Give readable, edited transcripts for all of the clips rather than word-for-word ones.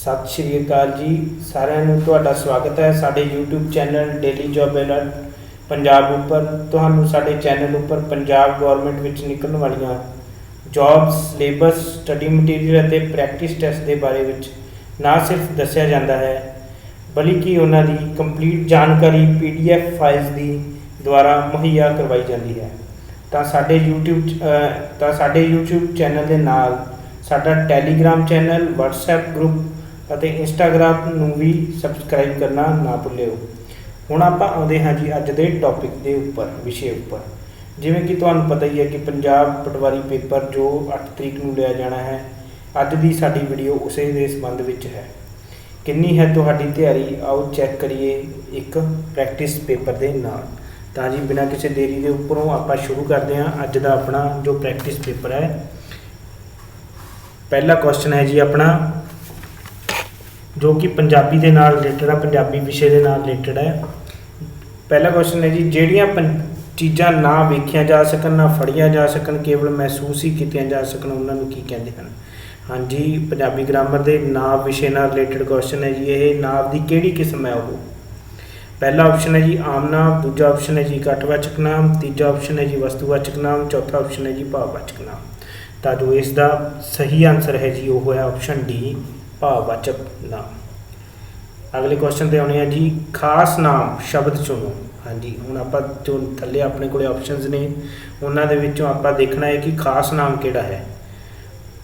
सत श्री अकाल जी सारिਆਂ ਨੂੰ ਤੁਹਾਡਾ ਸਵਾਗਤ ਹੈ ਸਾਡੇ YouTube channel daily job alert Punjab ਉੱਪਰ। ਤੁਹਾਨੂੰ ਸਾਡੇ ਚੈਨਲ ਉੱਪਰ ਪੰਜਾਬ ਗਵਰਨਮੈਂਟ ਵਿੱਚ ਨਿਕਲਣ ਵਾਲੀਆਂ ਜੌਬਸ, ਸਿਲੇਬਸ, ਸਟੱਡੀ ਮਟੀਰੀਅਲ ਅਤੇ ਪ੍ਰੈਕਟਿਸ ਟੈਸਟ ਦੇ ਬਾਰੇ ਵਿੱਚ ਨਾ ਸਿਰਫ ਦੱਸਿਆ ਜਾਂਦਾ ਹੈ ਬਲਕਿ ਉਹਨਾਂ ਦੀ ਕੰਪਲੀਟ ਜਾਣਕਾਰੀ PDF ਫਾਈਲਸ ਦੀ ਦੁਆਰਾ ਮੁਹੱਈਆ ਕਰਵਾਈ ਜਾਂਦੀ ਹੈ। ਤਾਂ ਸਾਡੇ YouTube ਚੈਨਲ ਦੇ ਨਾਲ ਸਾਡਾ ਟੈਲੀਗ੍ਰਾਮ ਚੈਨਲ, WhatsApp ਗਰੁੱਪ ਅਤੇ ਇੰਸਟਾਗ੍ਰਾਮ ਨੂੰ ਵੀ ਸਬਸਕ੍ਰਾਈਬ ਕਰਨਾ ਨਾ ਭੁੱਲਿਓ। ਹੁਣ ਆਪਾਂ ਆਉਂਦੇ ਹਾਂ ਜੀ ਅੱਜ ਦੇ ਟੌਪਿਕ ਦੇ ਉੱਪਰ, ਵਿਸ਼ੇ ਉੱਪਰ। ਜਿਵੇਂ ਕਿ ਤੁਹਾਨੂੰ ਪਤਾ ਹੀ ਹੈ ਕਿ ਪੰਜਾਬ ਪਟਵਾਰੀ ਪੇਪਰ ਜੋ 8 ਤਰੀਕ ਨੂੰ ਲਿਆ ਜਾਣਾ ਹੈ, ਅੱਜ ਦੀ ਸਾਡੀ ਵੀਡੀਓ ਉਸੇ ਦੇ ਸੰਬੰਧ ਵਿੱਚ ਹੈ। ਕਿੰਨੀ ਹੈ ਤੁਹਾਡੀ ਤਿਆਰੀ, ਆਓ ਚੈੱਕ ਕਰੀਏ ਇੱਕ ਪ੍ਰੈਕਟਿਸ ਪੇਪਰ ਦੇ ਨਾਲ। ਤਾਂ ਜੀ ਬਿਨਾਂ ਕਿਸੇ ਦੇਰੀ ਦੇ ਉੱਪਰੋਂ ਆਪਾਂ ਸ਼ੁਰੂ ਕਰਦੇ ਹਾਂ ਅੱਜ ਦਾ ਆਪਣਾ ਜੋ ਪ੍ਰੈਕਟਿਸ ਪੇਪਰ ਹੈ। ਪਹਿਲਾ ਕੁਐਸਚਨ ਹੈ ਜੀ ਆਪਣਾ ਜੋ ਕਿ ਪੰਜਾਬੀ ਦੇ ਨਾਲ ਰਿਲੇਟਡ ਹੈ, ਪੰਜਾਬੀ ਵਿਸ਼ੇ ਦੇ ਨਾਲ ਰਿਲੇਟਡ ਹੈ। ਪਹਿਲਾ ਕੁਐਸਚਨ ਹੈ ਜੀ ਜਿਹੜੀਆਂ ਚੀਜ਼ਾਂ ਨਾ ਵੇਖੀਆਂ ਜਾ ਸਕਣ, ਨਾ ਫੜੀਆਂ ਜਾ ਸਕਣ, ਕੇਵਲ ਮਹਿਸੂਸ ਹੀ ਕੀਤੀਆਂ ਜਾ ਸਕਣ, ਉਹਨਾਂ ਨੂੰ ਕੀ ਕਹਿੰਦੇ ਹਨ? ਹਾਂਜੀ, ਪੰਜਾਬੀ ਗ੍ਰਾਮਰ ਦੇ ਨਾਂਵ ਵਿਸ਼ੇ ਨਾਲ ਰਿਲੇਟਡ ਕੁਐਸਚਨ ਹੈ ਜੀ ਇਹ। ਨਾਂਵ ਦੀ ਕਿਹੜੀ ਕਿਸਮ ਹੈ ਉਹ? ਪਹਿਲਾ ਆਪਸ਼ਨ ਹੈ ਜੀ ਆਮ ਨਾਂਵ, ਦੂਜਾ ਆਪਸ਼ਨ ਹੈ ਜੀ ਇਕੱਠਵਾਚਕ ਨਾਂਵ, ਤੀਜਾ ਆਪਸ਼ਨ ਹੈ ਜੀ ਵਸਤੂਵਾਚਕ ਨਾਂਵ, ਚੌਥਾ ਆਪਸ਼ਨ ਹੈ ਜੀ ਭਾਵਵਾਚਕ ਨਾਂਵ। ਤਾਂ ਜੋ ਇਸ ਦਾ ਸਹੀ ਆਨਸਰ ਹੈ ਜੀ ਉਹ ਹੈ ਆਪਸ਼ਨ ਡੀ, ਭਾਵਵਾਚਕ ਨਾਮ। ਅਗਲੇ ਕੁਐਸਚਨ ਤੇ ਆਉਣੇ ਆ ਜੀ ਖਾਸ ਨਾਮ ਸ਼ਬਦ ਚੁਣੋ। ਹਾਂਜੀ, ਹੁਣ ਆਪਾਂ ਜੋ ਥੱਲੇ ਆਪਣੇ ਕੋਲੇ ਆਪਸ਼ਨਸ ਨੇ ਉਹਨਾਂ ਦੇ ਵਿੱਚੋਂ ਆਪਾਂ ਦੇਖਣਾ ਹੈ ਕਿ ਖਾਸ ਨਾਮ ਕਿਹੜਾ ਹੈ।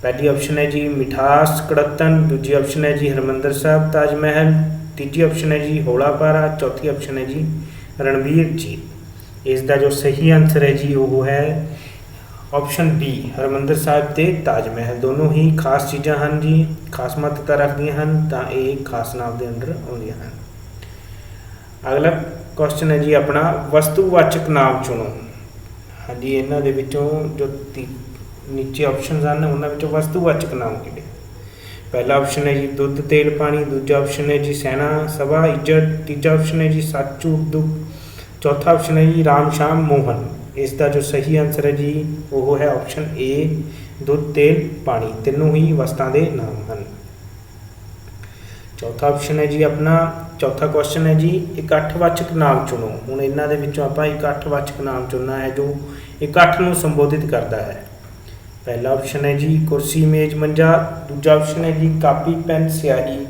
ਪਹਿਲੀ ਆਪਸ਼ਨ ਹੈ ਜੀ ਮਿਠਾਸ ਕੜੱਤਨ, ਦੂਜੀ ਆਪਸ਼ਨ ਹੈ ਜੀ ਹਰਿਮੰਦਰ ਸਾਹਿਬ ਤਾਜ ਮਹਿਲ, ਤੀਜੀ ਆਪਸ਼ਨ ਹੈ ਜੀ ਹੌਲਾ ਪਾਰਾ, ਚੌਥੀ ਆਪਸ਼ਨ ਹੈ ਜੀ ਰਣਵੀਰ ਜੀ। ਇਸ ਦਾ ਜੋ ਸਹੀ ਆਨਸਰ ਹੈ ਜੀ ਉਹ ਹੈ ਆਪਸ਼ਨ ਬੀ, ਹਰਿਮੰਦਰ ਸਾਹਿਬ ਤੇ ਤਾਜ ਮਹਿਲ। ਦੋਨੋਂ ਹੀ ਖਾਸ ਚੀਜ਼ਾਂ ਹਨ ਜੀ, ਖਾਸ ਮਹੱਤਤਾ ਰੱਖਦੀਆਂ ਹਨ, ਤਾਂ ਇਹ ਖਾਸ ਨਾਮ ਦੇ ਅੰਡਰ ਆਉਂਦੀਆਂ ਹਨ। ਅਗਲਾ ਕੁਐਸਚਨ ਹੈ ਜੀ ਆਪਣਾ ਵਸਤੂਵਾਚਕ ਨਾਮ ਚੁਣੋ। ਹਾਂਜੀ, ਇਹਨਾਂ ਦੇ ਵਿੱਚੋਂ ਜੋ ਨੀਚੇ ਆਪਸ਼ਨਸ ਹਨ ਉਹਨਾਂ ਵਿੱਚੋਂ ਵਸਤੂਵਾਚਕ ਨਾਮ ਕਿਹੜੇ? ਪਹਿਲਾ ਆਪਸ਼ਨ ਹੈ ਜੀ ਦੁੱਧ, ਤੇਲ, ਪਾਣੀ, ਦੂਜਾ ਆਪਸ਼ਨ ਹੈ ਜੀ ਸੈਨਾ, ਸਭਾ, ਇੱਜ਼ਤ, ਤੀਜਾ ਆਪਸ਼ਨ ਹੈ ਜੀ ਸੱਚ, ਝੂਠ, ਦੁੱਖ, ਚੌਥਾ ਆਪਸ਼ਨ ਹੈ ਜੀ ਰਾਮ, ਸ਼ਾਮ, ਮੋਹਨ। ਇਸ ਦਾ ਜੋ ਸਹੀ ਆਨਸਰ ਹੈ ਜੀ ਉਹ ਹੈ ਆਪਸ਼ਨ ਏ, ਦੁੱਧ, ਤੇਲ, ਪਾਣੀ। ਤਿੰਨੋਂ ਹੀ ਵਸਤਾਂ ਦੇ ਨਾਮ ਹਨ। ਚੌਥਾ ਆਪਸ਼ਨ ਹੈ ਜੀ ਆਪਣਾ ਚੌਥਾ ਕੁਐਸਚਨ ਹੈ ਜੀ ਇਕੱਠਵਾਚਕ ਨਾਮ ਚੁਣੋ। ਹੁਣ ਇਹਨਾਂ ਦੇ ਵਿੱਚੋਂ ਆਪਾਂ ਇਕੱਠਵਾਚਕ ਨਾਮ ਚੁਣਨਾ ਹੈ ਜੋ ਇਕੱਠ ਨੂੰ ਸੰਬੋਧਿਤ ਕਰਦਾ ਹੈ। ਪਹਿਲਾ ਆਪਸ਼ਨ ਹੈ ਜੀ ਕੁਰਸੀ, ਮੇਜ਼, ਮੰਜਾ, ਦੂਜਾ ਆਪਸ਼ਨ ਹੈ ਜੀ ਕਾਪੀ, ਪੈਨ, ਸਿਆਹੀ,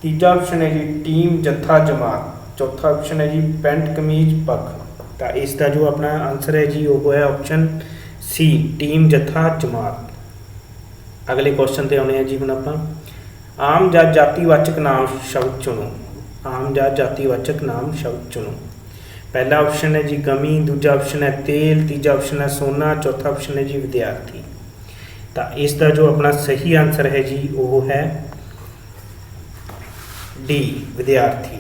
ਤੀਜਾ ਆਪਸ਼ਨ ਹੈ ਜੀ ਟੀਮ, ਜੱਥਾ, ਜਮਾਤ, ਚੌਥਾ ਆਪਸ਼ਨ ਹੈ ਜੀ ਪੈਂਟ, ਕਮੀਜ਼, ਪੱਗ। ਤਾਂ ਇਸ ਦਾ ਜੋ ਆਪਣਾ ਆਨਸਰ ਹੈ ਜੀ ਉਹ ਹੈ ਆਪਸ਼ਨ ਸੀ, ਟੀਮ, ਜੱਥਾ, ਜਮਾਤ। ਅਗਲੇ ਕੁਐਸਚਨ ਤੇ ਆਉਣੇ ਆ ਜੀ ਹੁਣ ਆਪਾਂ ਆਮ ਜਾਂ ਜਾਤੀਵਾਚਕ ਨਾਮ ਸ਼ਬਦ ਚੁਣੋ। ਆਮ ਜਾਂ ਜਾਤੀਵਾਚਕ ਨਾਮ ਸ਼ਬਦ ਚੁਣੋ। ਪਹਿਲਾ ਆਪਸ਼ਨ ਹੈ ਜੀ ਗਮੀ, ਦੂਜਾ ਆਪਸ਼ਨ ਹੈ ਤੇਲ, ਤੀਜਾ ਆਪਸ਼ਨ ਹੈ ਸੋਨਾ, ਚੌਥਾ ਆਪਸ਼ਨ ਹੈ ਜੀ ਵਿਦਿਆਰਥੀ। ਤਾਂ ਇਸ ਦਾ ਜੋ ਆਪਣਾ ਸਹੀ ਆਨਸਰ ਹੈ ਜੀ ਉਹ ਹੈ ਡੀ, ਵਿਦਿਆਰਥੀ।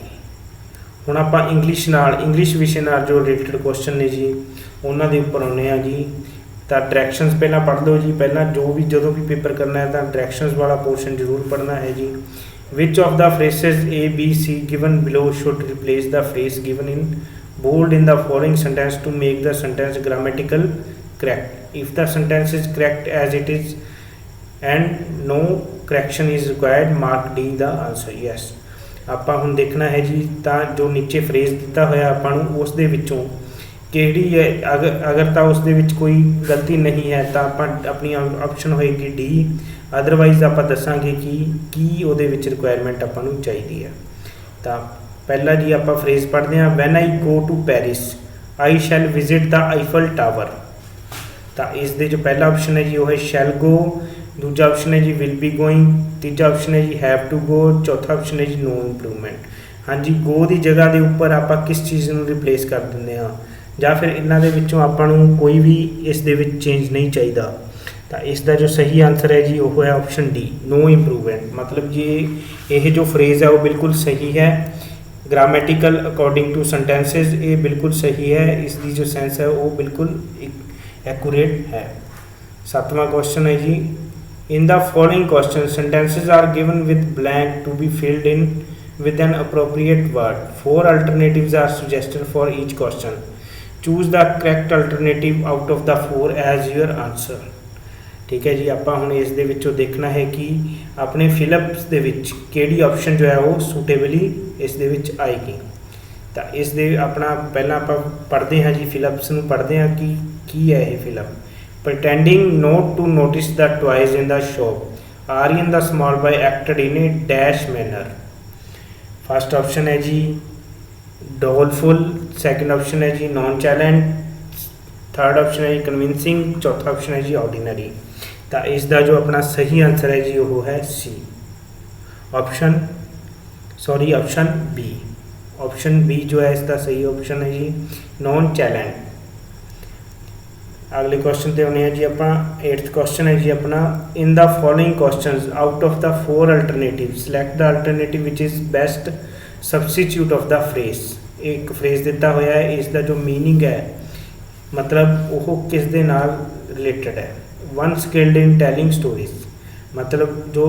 ਹੁਣ ਆਪਾਂ ਇੰਗਲਿਸ਼ ਵਿਸ਼ੇ ਨਾਲ ਜੋ ਰਿਲੇਟਡ ਕੁਐਸਚਨ ਨੇ ਜੀ ਉਹਨਾਂ ਦੇ ਉੱਪਰ ਆਉਂਦੇ ਆ ਜੀ। ਤਾਂ ਡਾਇਰੈਕਸ਼ਨਸ ਪਹਿਲਾਂ ਪੜ੍ਹ ਲਓ ਜੀ। ਪਹਿਲਾਂ ਜਦੋਂ ਵੀ ਪੇਪਰ ਕਰਨਾ ਹੈ ਤਾਂ ਡਾਇਰੈਕਸ਼ਨਸ ਵਾਲਾ ਪੋਰਸ਼ਨ ਜ਼ਰੂਰ ਪੜ੍ਹਨਾ ਹੈ ਜੀ। Which of the phrases A, B, C given below should replace the phrase given in bold in the following sentence to make the sentence grammatical correct. If the sentence is correct as it is and no correction is required, mark D the answer yes. ਆਪਾਂ ਹੁਣ ਦੇਖਣਾ ਹੈ ਜੀ ਤਾਂ ਜੋ ਨੀਚੇ phrase ਦਿੱਤਾ ਹੋਇਆ ਆਪਾਂ ਨੂੰ ਉਸ ਦੇ ਵਿੱਚੋਂ ਕਿਹੜੀ ਹੈ, ਅਗਰ ਤਾਂ ਉਸ ਦੇ ਵਿੱਚ ਕੋਈ ਗਲਤੀ ਨਹੀਂ ਹੈ ਤਾਂ ਆਪਾਂ ਆਪਣੀ ਆਪਸ਼ਨ ਹੋਏਗੀ ਡੀ। ਅਦਰਵਾਈਜ਼ ਆਪਾਂ ਦੱਸਾਂਗੇ ਕਿ ਕੀ ਉਹਦੇ ਵਿੱਚ ਰਿਕੁਆਇਰਮੈਂਟ ਆਪਾਂ ਨੂੰ ਚਾਹੀਦੀ ਹੈ। ਤਾਂ ਪਹਿਲਾ ਜੀ ਆਪਾਂ ਫਰੇਜ਼ ਪੜ੍ਹਦੇ ਹਾਂ when I go to Paris I shall visit the Eiffel tower. ਤਾਂ ਇਸ ਦੇ ਜੋ ਪਹਿਲਾ ਆਪਸ਼ਨ ਹੈ ਜੀ ਉਹ ਹੈ ਸ਼ੈਲ ਗੋ, ਦੂਜਾ ਆਪਸ਼ਨ ਹੈ ਜੀ ਵਿਲ ਬੀ ਗੋਇੰਗ, ਤੀਜਾ ਆਪਸ਼ਨ ਹੈ ਜੀ ਹੈਵ ਟੂ ਗੋ, ਚੌਥਾ ਆਪਸ਼ਨ ਹੈ ਜੀ ਨੋ ਇੰਪਰੂਵਮੈਂਟ। ਹਾਂਜੀ, ਗੋ ਦੀ ਜਗ੍ਹਾ ਦੇ ਉੱਪਰ ਆਪਾਂ ਕਿਸ ਚੀਜ਼ ਨੂੰ ਰਿਪਲੇਸ ਕਰ ਦਿੰਦੇ ਹਾਂ ਜਾਂ ਫਿਰ ਇਹਨਾਂ ਦੇ ਵਿੱਚੋਂ ਆਪਾਂ ਨੂੰ ਕੋਈ ਵੀ ਇਸ ਦੇ ਵਿੱਚ ਚੇਂਜ ਨਹੀਂ ਚਾਹੀਦਾ। ਤਾਂ ਇਸ ਦਾ ਜੋ ਸਹੀ ਆਨਸਰ ਹੈ ਜੀ ਉਹ ਹੈ ਆਪਸ਼ਨ ਡੀ, ਨੋ ਇੰਪਰੂਵਮੈਂਟ। ਮਤਲਬ ਜੀ ਇਹ ਜੋ ਫਰੇਜ਼ ਹੈ ਉਹ ਬਿਲਕੁਲ ਸਹੀ ਹੈ, ਗ੍ਰਾਮੈਟੀਕਲ ਅਕੋਰਡਿੰਗ ਟੂ ਸੈਂਟੈਂਸਿਸ ਇਹ ਬਿਲਕੁਲ ਸਹੀ ਹੈ, ਇਸ ਦੀ ਜੋ ਸੈਂਸ ਹੈ ਉਹ ਬਿਲਕੁਲ ਐਕੂਰੇਟ ਹੈ। ਸੱਤਵਾਂ ਕੁਐਸਚਨ ਹੈ ਜੀ in the following questions sentences are given with blank to be filled in with an appropriate word. 4 alternatives are suggested for each question. Choose the correct alternative out of the 4 as your answer. ठीक है जी, ਆਪਾਂ ਹੁਣ ਇਸ ਦੇ ਵਿੱਚੋਂ ਦੇਖਣਾ ਹੈ ਕਿ अपने फिलिप्स दे विच किहड़ी ऑप्शन जो है वो सूटेबली इस दे विच आएगी। तो इस दे अपना पहला आप पढ़ते हैं जी, फिलिप्स नूं पढ़ते हैं कि की है ये Philip. Pretending not to notice the toys in the shop, Aryan the small boy acted in a dash manner. First option है जी डोलफुल, सेकंड ऑप्शन है जी नॉन चैलेंज, थर्ड ऑप्शन है जी कन्विंसिंग, चौथा ऑप्शन है जी ऑर्डिनरी। तो इसका जो अपना सही आंसर है जी वो है सी, ऑप्शन बी। ऑप्शन बी जो है इसका सही ऑप्शन है जी नॉन चैलेंज। अगले क्वेश्चन पे आने जी अपना 8th क्वेश्चन है जी अपना, इन the following questions out of the 4 alternative select the alternative which is best substitute of the phrase. एक फ्रेज दिता होया है, इसका जो मीनिंग है मतलब वो किस दे नाल रिलेटेड है। One skilled in telling stories, मतलब जो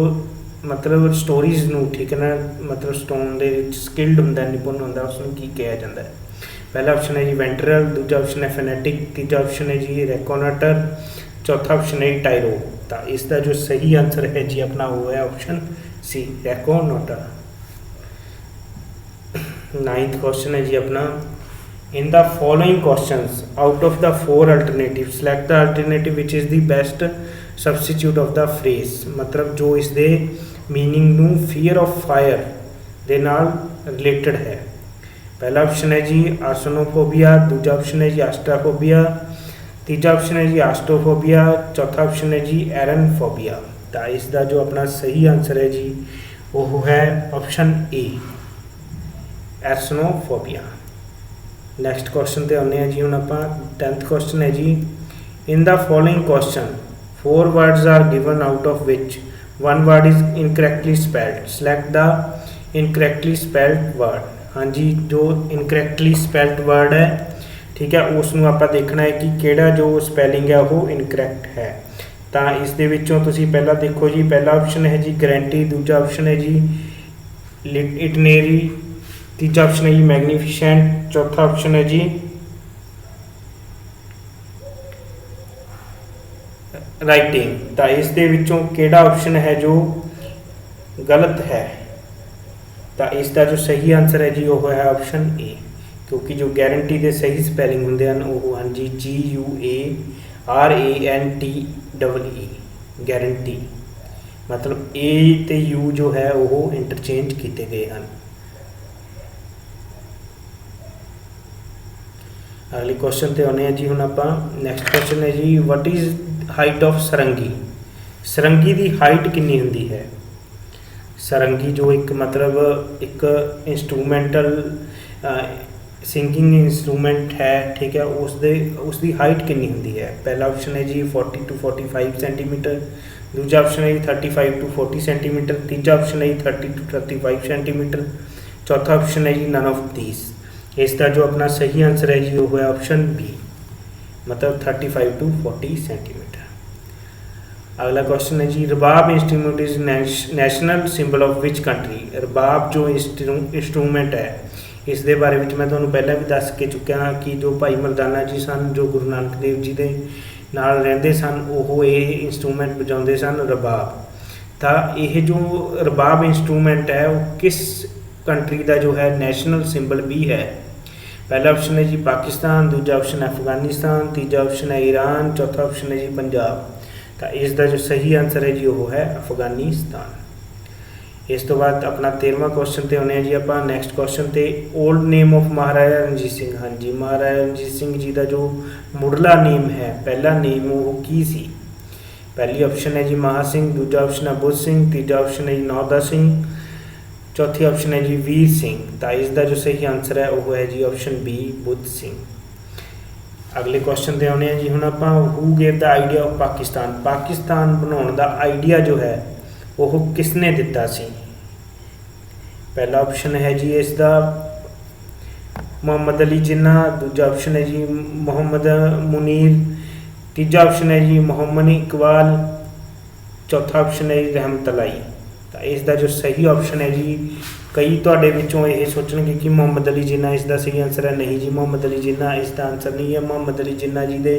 मतलब स्टोरीज नूं ठीक है ना, मतलब स्टोन दे विच स्किल्ड हुंदा, निपुण हुंदा, उसनूं की कहा जाता है। पहला ऑप्शन है जी वेंट्रल, दूसरा ऑप्शन है फेनेटिक, तीसरा ऑप्शन है जी रेकोनाटर, चौथा ऑप्शन है टाइरो। तो इसका जो सही आंसर है जी अपना वो है ऑप्शन सी रेकोनाटर। 9th क्वेश्चन है जी अपना, इन the following questions out of the 4 alternative select the alternative which is the best substitute of the phrase, मतलब जो इस दे मीनिंग नू फियर ऑफ फायर दे नाल रिलेटेड है। पहला ऑप्शन है जी आर्सनोफोबिया, दूसरा ऑप्शन है जी एस्ट्राफोबिया, तीसरा ऑप्शन है जी एस्ट्रोफोबिया, चौथा ऑप्शन है जी एरनफोबिया। तो इसका जो अपना सही आंसर है जी वो है option A arsonophobia. Next question पे आने हैं जी हुण आपां 10th क्वेश्चन है जी, in the following question 4 words are given out of which 1 word is incorrectly spelled, select the incorrectly spelled word. हाँ जी, जो इनकरैक्टली स्पेल्ड वर्ड है ठीक है, उसनूं आपां देखना है कि किहड़ा जो स्पैलिंग है वो इनकरैक्ट है। तो इस दे विचों तुसीं पहला देखो जी, पहला ऑप्शन है जी गारंटी, दूसरा ऑप्शन है जी इटनेरी, तीसरा ऑप्शन है जी मैग्नीफिसेंट, चौथा ऑप्शन है जी राइटिंग। तो इस दे विचों किहड़ा ऑप्शन है जो गलत है। तो इसका जो सही आंसर है जी वो है ऑप्शन ए, क्योंकि जो गारंटी के सही स्पैलिंग होंगे हैं वो हाँ जी GUARANTEE, गारंटी, मतलब ए तो यू जो है वो इंटरचेंज किए गए हैं। अगले क्वेश्चन पे आने जी हुण आपां। नैक्सट क्वेश्चन है जी, what is height of sarangi, sarangi की हाइट कितनी होंदी है। सरंगी जो एक मतलब एक इंस्ट्रूमेंटल सिंगिंग इंस्ट्रूमेंट है ठीक है, उसकी हाइट कितनी होंदी है। पहला ऑप्शन है जी 40 to 45 सेंटीमीटर, दूसरा ऑप्शन है जी 35 to 40 सेंटीमीटर, तीसरा ऑप्शन है जी 30 to 35 सेंटीमीटर, चौथा ऑप्शन है जी नन ऑफ दीज। इसका जो अपना सही आंसर है जी वो है ऑप्शन बी, मतलब 35 to 40 सेंटीमीटर। अगला क्वेश्चन है जी, rabab instrument is national symbol of which country. Rabab जो इंस्ट्रूमेंट है इस दे बारे में मैं तुहानूं पहले भी दस के चुकिया हाँ कि जो भाई मरदाना जी सन, जो गुरु नानक देव जी के नाल रहिंदे सन, वो ये इंस्ट्रूमेंट बजाउंदे सन रबाब। तो ये जो रबाब इंस्ट्रूमेंट है वो किस कंट्री का जो है नेशनल सिंबल भी है। पहला ऑप्शन है जी पाकिस्तान, दूसरा ऑप्शन है अफगानिस्तान, तीसरा ऑप्शन है ईरान, चौथा ऑप्शन है जी पंजाब। तो इसका जो सही आंसर है जी वो है अफगानिस्तान। इस तो बाद अपना 13वां क्वेश्चन पे आने जी आप। नैक्सट क्वेश्चन पे ओल्ड नेम ऑफ महाराजा रणजीत सिंह। हाँ जी, महाराजा रणजीत सिंह जी का जो मुढ़ला नेम है, पहला नेम वो की सी। पहली ऑप्शन है जी महा सिंह, दूसरा ऑप्शन है बुद्ध सिंह, तीसरा ऑप्शन है जी नौदा सिंह, चौथी ऑप्शन है जी वीर सिंह। तो इसका जो सही आंसर है वो है जी ऑप्शन बी बुद्ध सिंह। अगले क्वेश्चन पे आने जी हुण आपां, who gave the idea of Pakistan. Pakistan बनाने का आइडिया जो है वो किसने दिता सी। पहला ऑप्शन है जी इसका मोहम्मद अली जिन्ना, दूसरा ऑप्शन है जी मोहम्मद मुनीर, तीसरा ऑप्शन है जी मोहम्मद इकबाल, चौथा ऑप्शन है जी रहमत लाई। तो इसका जो सही ऑप्शन है जी, कई तुहाडे विचों ये सोचणगे कि मोहम्मद अली जिन्ना इसका सही आंसर है। नहीं जी, मोहम्मद अली जिन्ना इसका आंसर नहीं है। मोहम्मद अली जिन्ना जी के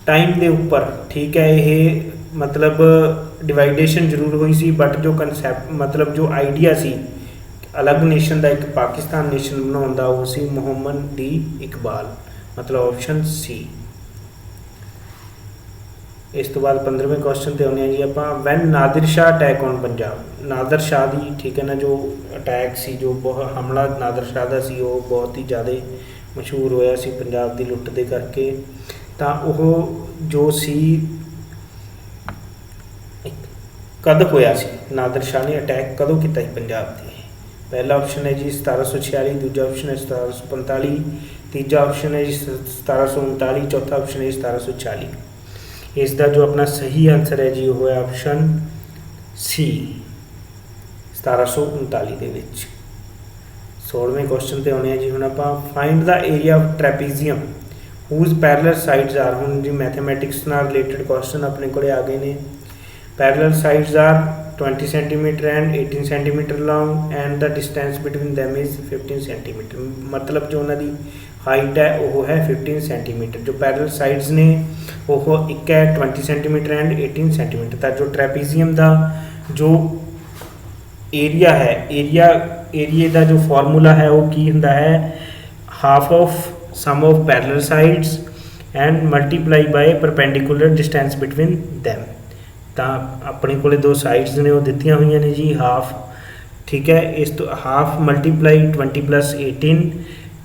टाइम के उपर ठीक है ये मतलब डिवाइडेशन जरूर हुई सी, बट जो कंसैप्ट मतलब जो आइडिया सी अलग नेशन का एक पाकिस्तान नेशन बनाने का वो सी मुहम्मद डी इकबाल, मतलब ऑप्शन सी। इस तो बाद 15वें क्वेश्चन ते आने जी आप, when Nadir Shah attack on Punjab, Nadir Shah की ठीक है ना जो अटैक सी जो बहुत हमला नादिर शाह का सी वो बहुत ही ज़्यादा मशहूर होया सी पंजाब की लुੱਟ दे करके, तो वह जो सी कद होया सी नादिर शाह ने अटैक कदों किया सी पंजाब की? पहला ऑप्शन है जी 1746, दूजा ऑप्शन है 1745, तीजा ऑप्शन है जी 1739, चौथा ऑप्शन है जी 1740। इसका जो अपना सही आंसर है जी वो है ऑप्शन सी 1739 के विच। 16वें क्वेश्चन पे आने जी हुण आपां, find the area of trapezium whose parallel sides are. हुण जी मैथमैटिक्स नाल रिलेटेड क्वेश्चन अपने को आ गए ने। Parallel sides are 20 centimetre and 18 centimetre long and the distance between them is 15 centimetre, मतलब जो उन्होंने हाइट है वो है 15 सेंटीमीटर। जो पैरेलल साइड्स ने वो एक है 20 सेंटीमीटर एंड 18 सेंटीमीटर। तो जो ट्रैपीजियम का जो एरिया है एरिए का जो फार्मूला है वो की हुंदा है half of sum of parallel sides and multiply by perpendicular distance between them. तो अपने को दो साइड्स ने वो दित्तियां हुई ने जी हाफ, ठीक है, इस तो हाफ मल्टीप्लाई 20 + 18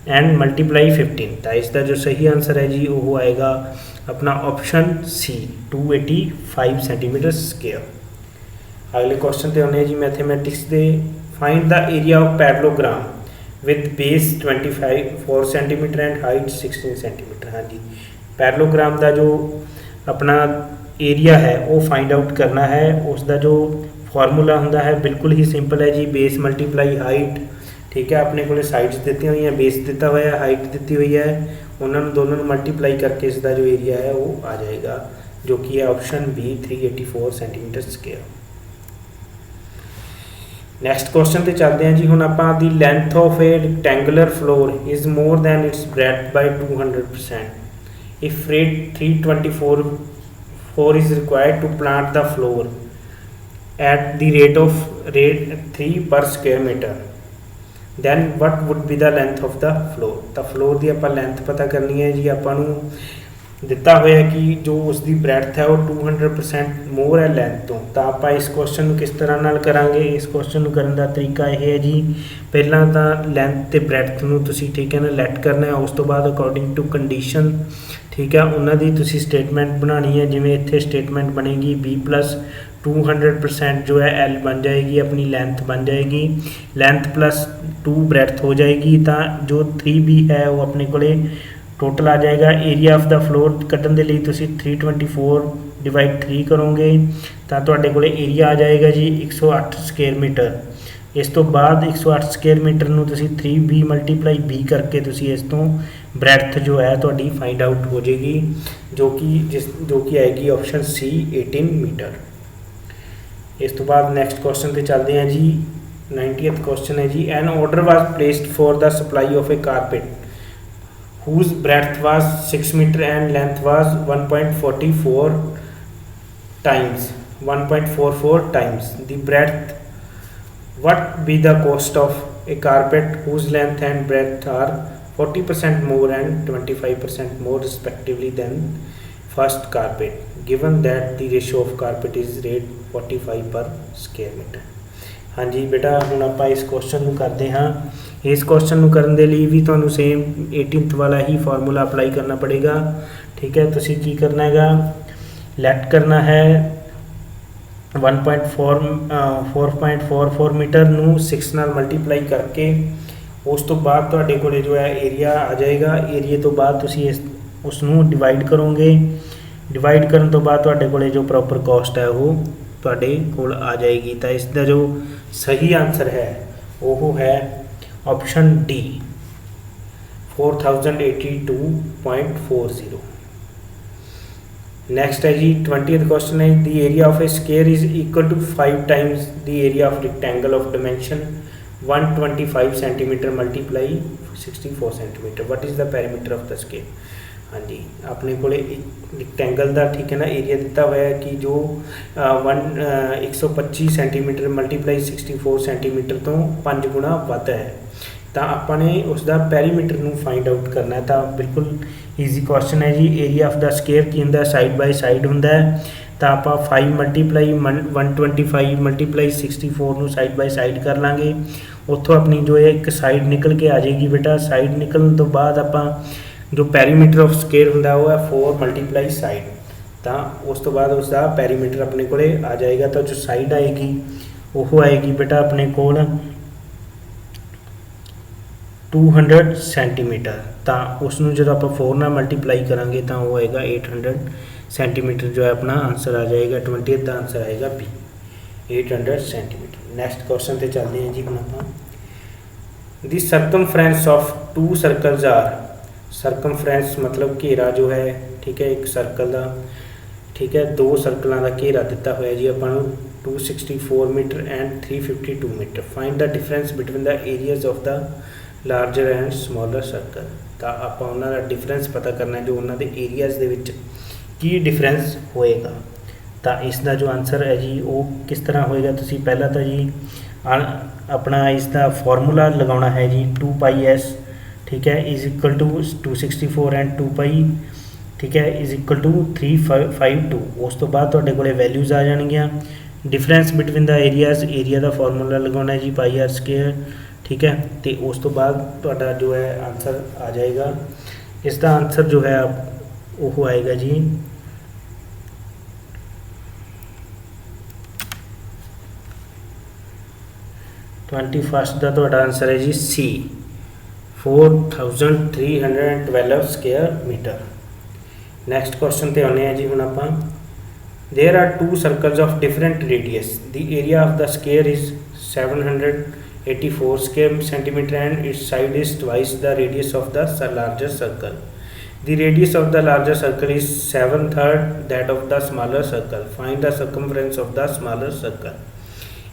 एंड मल्टीप्लाई 15। तो इसका जो सही आंसर है जी वो आएगा अपना ऑप्शन सी 285 सेंटीमीटर स्क्वायर। अगले क्वेश्चन पे आने जी मैथमेटिक्स दे, find the area of parallelogram with base 24 centimetre and height 16 centimetre. हाँ जी, पैरेललोग्राम का जो अपना एरिया है वो फाइंड आउट करना है। उसका जो फार्मूला होंदा है बिल्कुल ही सिंपल है जी, बेस मल्टीप्लाई हाइट, ठीक है, अपने को साइड्स दी हुई हैं, बेस दिता हुआ है, हाइट दी हुई है, उन्होंने दोनों मल्टीप्लाई करके इसका जो एरिया है वो आ जाएगा, जो कि है option B 384 centimetre square. Next question पे चलते हैं जी। हुण आपां the length of a rectangular floor is more than its breadth by 200%। If rate 324 is required to plant the floor at the rate 3 per square meter, then what would be the length of the floor। तो floor की आपां length पता करनी है जी, आपां नूं दिता होया कि जो उसकी ब्रैथ है वो 200% मोर है लेंथ तो आप इस क्वेश्चन किस तरह नाल करांगे। इस क्वेश्चन करने का तरीका यह है जी, पहला तो लेंथ ते ब्रैथ नूं तुसीं ठीक है ना लैट करना है, उस तो बाद अकॉर्डिंग टू कंडीशन ठीक है उन्होंने तुसीं स्टेटमेंट बनानी है। जिवें इत्थे स्टेटमेंट बनेगी B+200% जो है L बन जाएगी, अपनी लेंथ बन जाएगी, लेंथ +2 ब्रैथ हो जाएगी, तो जो 3B है वो अपने को टोटल आ जाएगा। एरिया ऑफ द फ्लोर कटन के लिए तुसीं 324/3 करोगे तो तुहाडे कोले एरिया आ जाएगा जी 108 स्क्वायर मीटर। इस तो बाद 108 स्क्वायर मीटर नूं तुसीं 3B × B करके तुसीं इस तो ब्रैथ जो है तुहाडी फाइंड आउट हो जाएगी, जो कि आएगी ऑप्शन सी 18 मीटर। इस तो बाद नैक्सट क्वेश्चन पे चलते हैं जी। 90th क्वेश्चन है जी, an order was placed for the supply of a carpet whose breadth was 6 meter and length was 1.44 times the breadth. What be the cost of a carpet whose length and breadth are 40% more and 25% more respectively than first carpet, given that the ratio of carpet is rate 45 per square meter। हाँ जी बेटा, हुण आपां इस question नूं करते हाँ। इस question नूं करन दे लई भी तुहानूं सेम 18th वाला ही फार्मूला अप्लाई करना पड़ेगा, ठीक है। तुसीं की करना हैगा, लैट करना है 4.44 मीटर नूं 6 नाल मल्टीप्लाई करके, उस तो बाद तुहाडे कोले जो है एरिया आ जाएगा। एरिए तो बाद तुसीं उसनूं डिवाइड करोगे, डिवाइड करन तो बाद तुहाडे कोले जो प्रॉपर कॉस्ट है वो तुहाडे कोल आ जाएगी। तो इसका जो सही आंसर है वो है ऑप्शन डी 4082.40। नेक्स्ट है जी 20th क्वेश्चन है, the area of a square is equal to 5 times the area of rectangle of dimension 125 centimetre × 64 centimetre. What is the perimeter of the square. हाँ जी, अपने को रिक्टेंगल का ठीक है ना एरिया दिता हुआ है कि जो 125 सेंटीमीटर मल्टीप्लाई 64 सेंटीमीटर तो 5 गुणा वध है, तो आपने उसका पैरीमीटर ਨੂੰ फाइंड आउट करना है। तो बिल्कुल ईजी क्वेश्चन है जी। एरिया ऑफ द स्केयर की होंगे साइड बाय साइड होंगे, तो आप 5 multiply 125 multiply 64 side by side कर लाँगे। उत्थों अपनी जो है एक साइड निकल के आ जाएगी बेटा। साइड निकलने तो बाद आप जो पैरीमीटर ऑफ स्केयर होंगे वो है 4 मल्टीप्लाई साइड, तो उस तो बाद उसका पैरीमीटर अपने को आ जाएगा। तो जो साइड आएगी वो आएगी बेटा अपने को 200 सेंटीमीटर, तो उसनों जो आप 4 ना मल्टीप्लाई करांगे तो वो आएगा 800 सेंटीमीटर, जो है अपना आंसर आ जाएगा 20th का आंसर आएगा बी 800 सेंटीमीटर। नैक्सट क्वेश्चन से चलते हैं जी। हम आप the circumference of 2 circles are, circumference मतलब घेरा जो है ठीक है एक सर्कल का, ठीक है 2 सर्कलों का घेरा दिता हुआ जी अपन 264 metre and 352 metre. Find the difference between the areas of the larger and smaller circle, तो आप उन्होंने डिफरेंस पता करना है जो उन्होंने एरियाज के विच की डिफरेंस होएगा। तो इसका जो आंसर है जी वो किस तरह होएगा, तुसी पहला तो जी अपना इसका फॉर्मूला लगाना है जी 2πs, ठीक है इज इक्वल टू 264 एंड 2π, ठीक है इज इक्वल टू 352। उस तो बाद तुहाडे कोले वैल्यूज़ आ जाएंगियां। Difference between the areas, area का फॉर्मूला लगाना है जी πr स्केयर, ठीक है तो उस तो बाद तुहाडा जो है आंसर आ जाएगा। इसका आंसर जो है वो आएगा जी 21st का तुहाडा आंसर है जी C 4312 square metre. Next question पे आने जी हुण आपां there are 2 circles of different radius, the area of the square is 784 square centimetre and its side is twice the radius of the larger circle. The radius of the larger circle is 7/3 that of the smaller circle. Find the circumference of the smaller circle.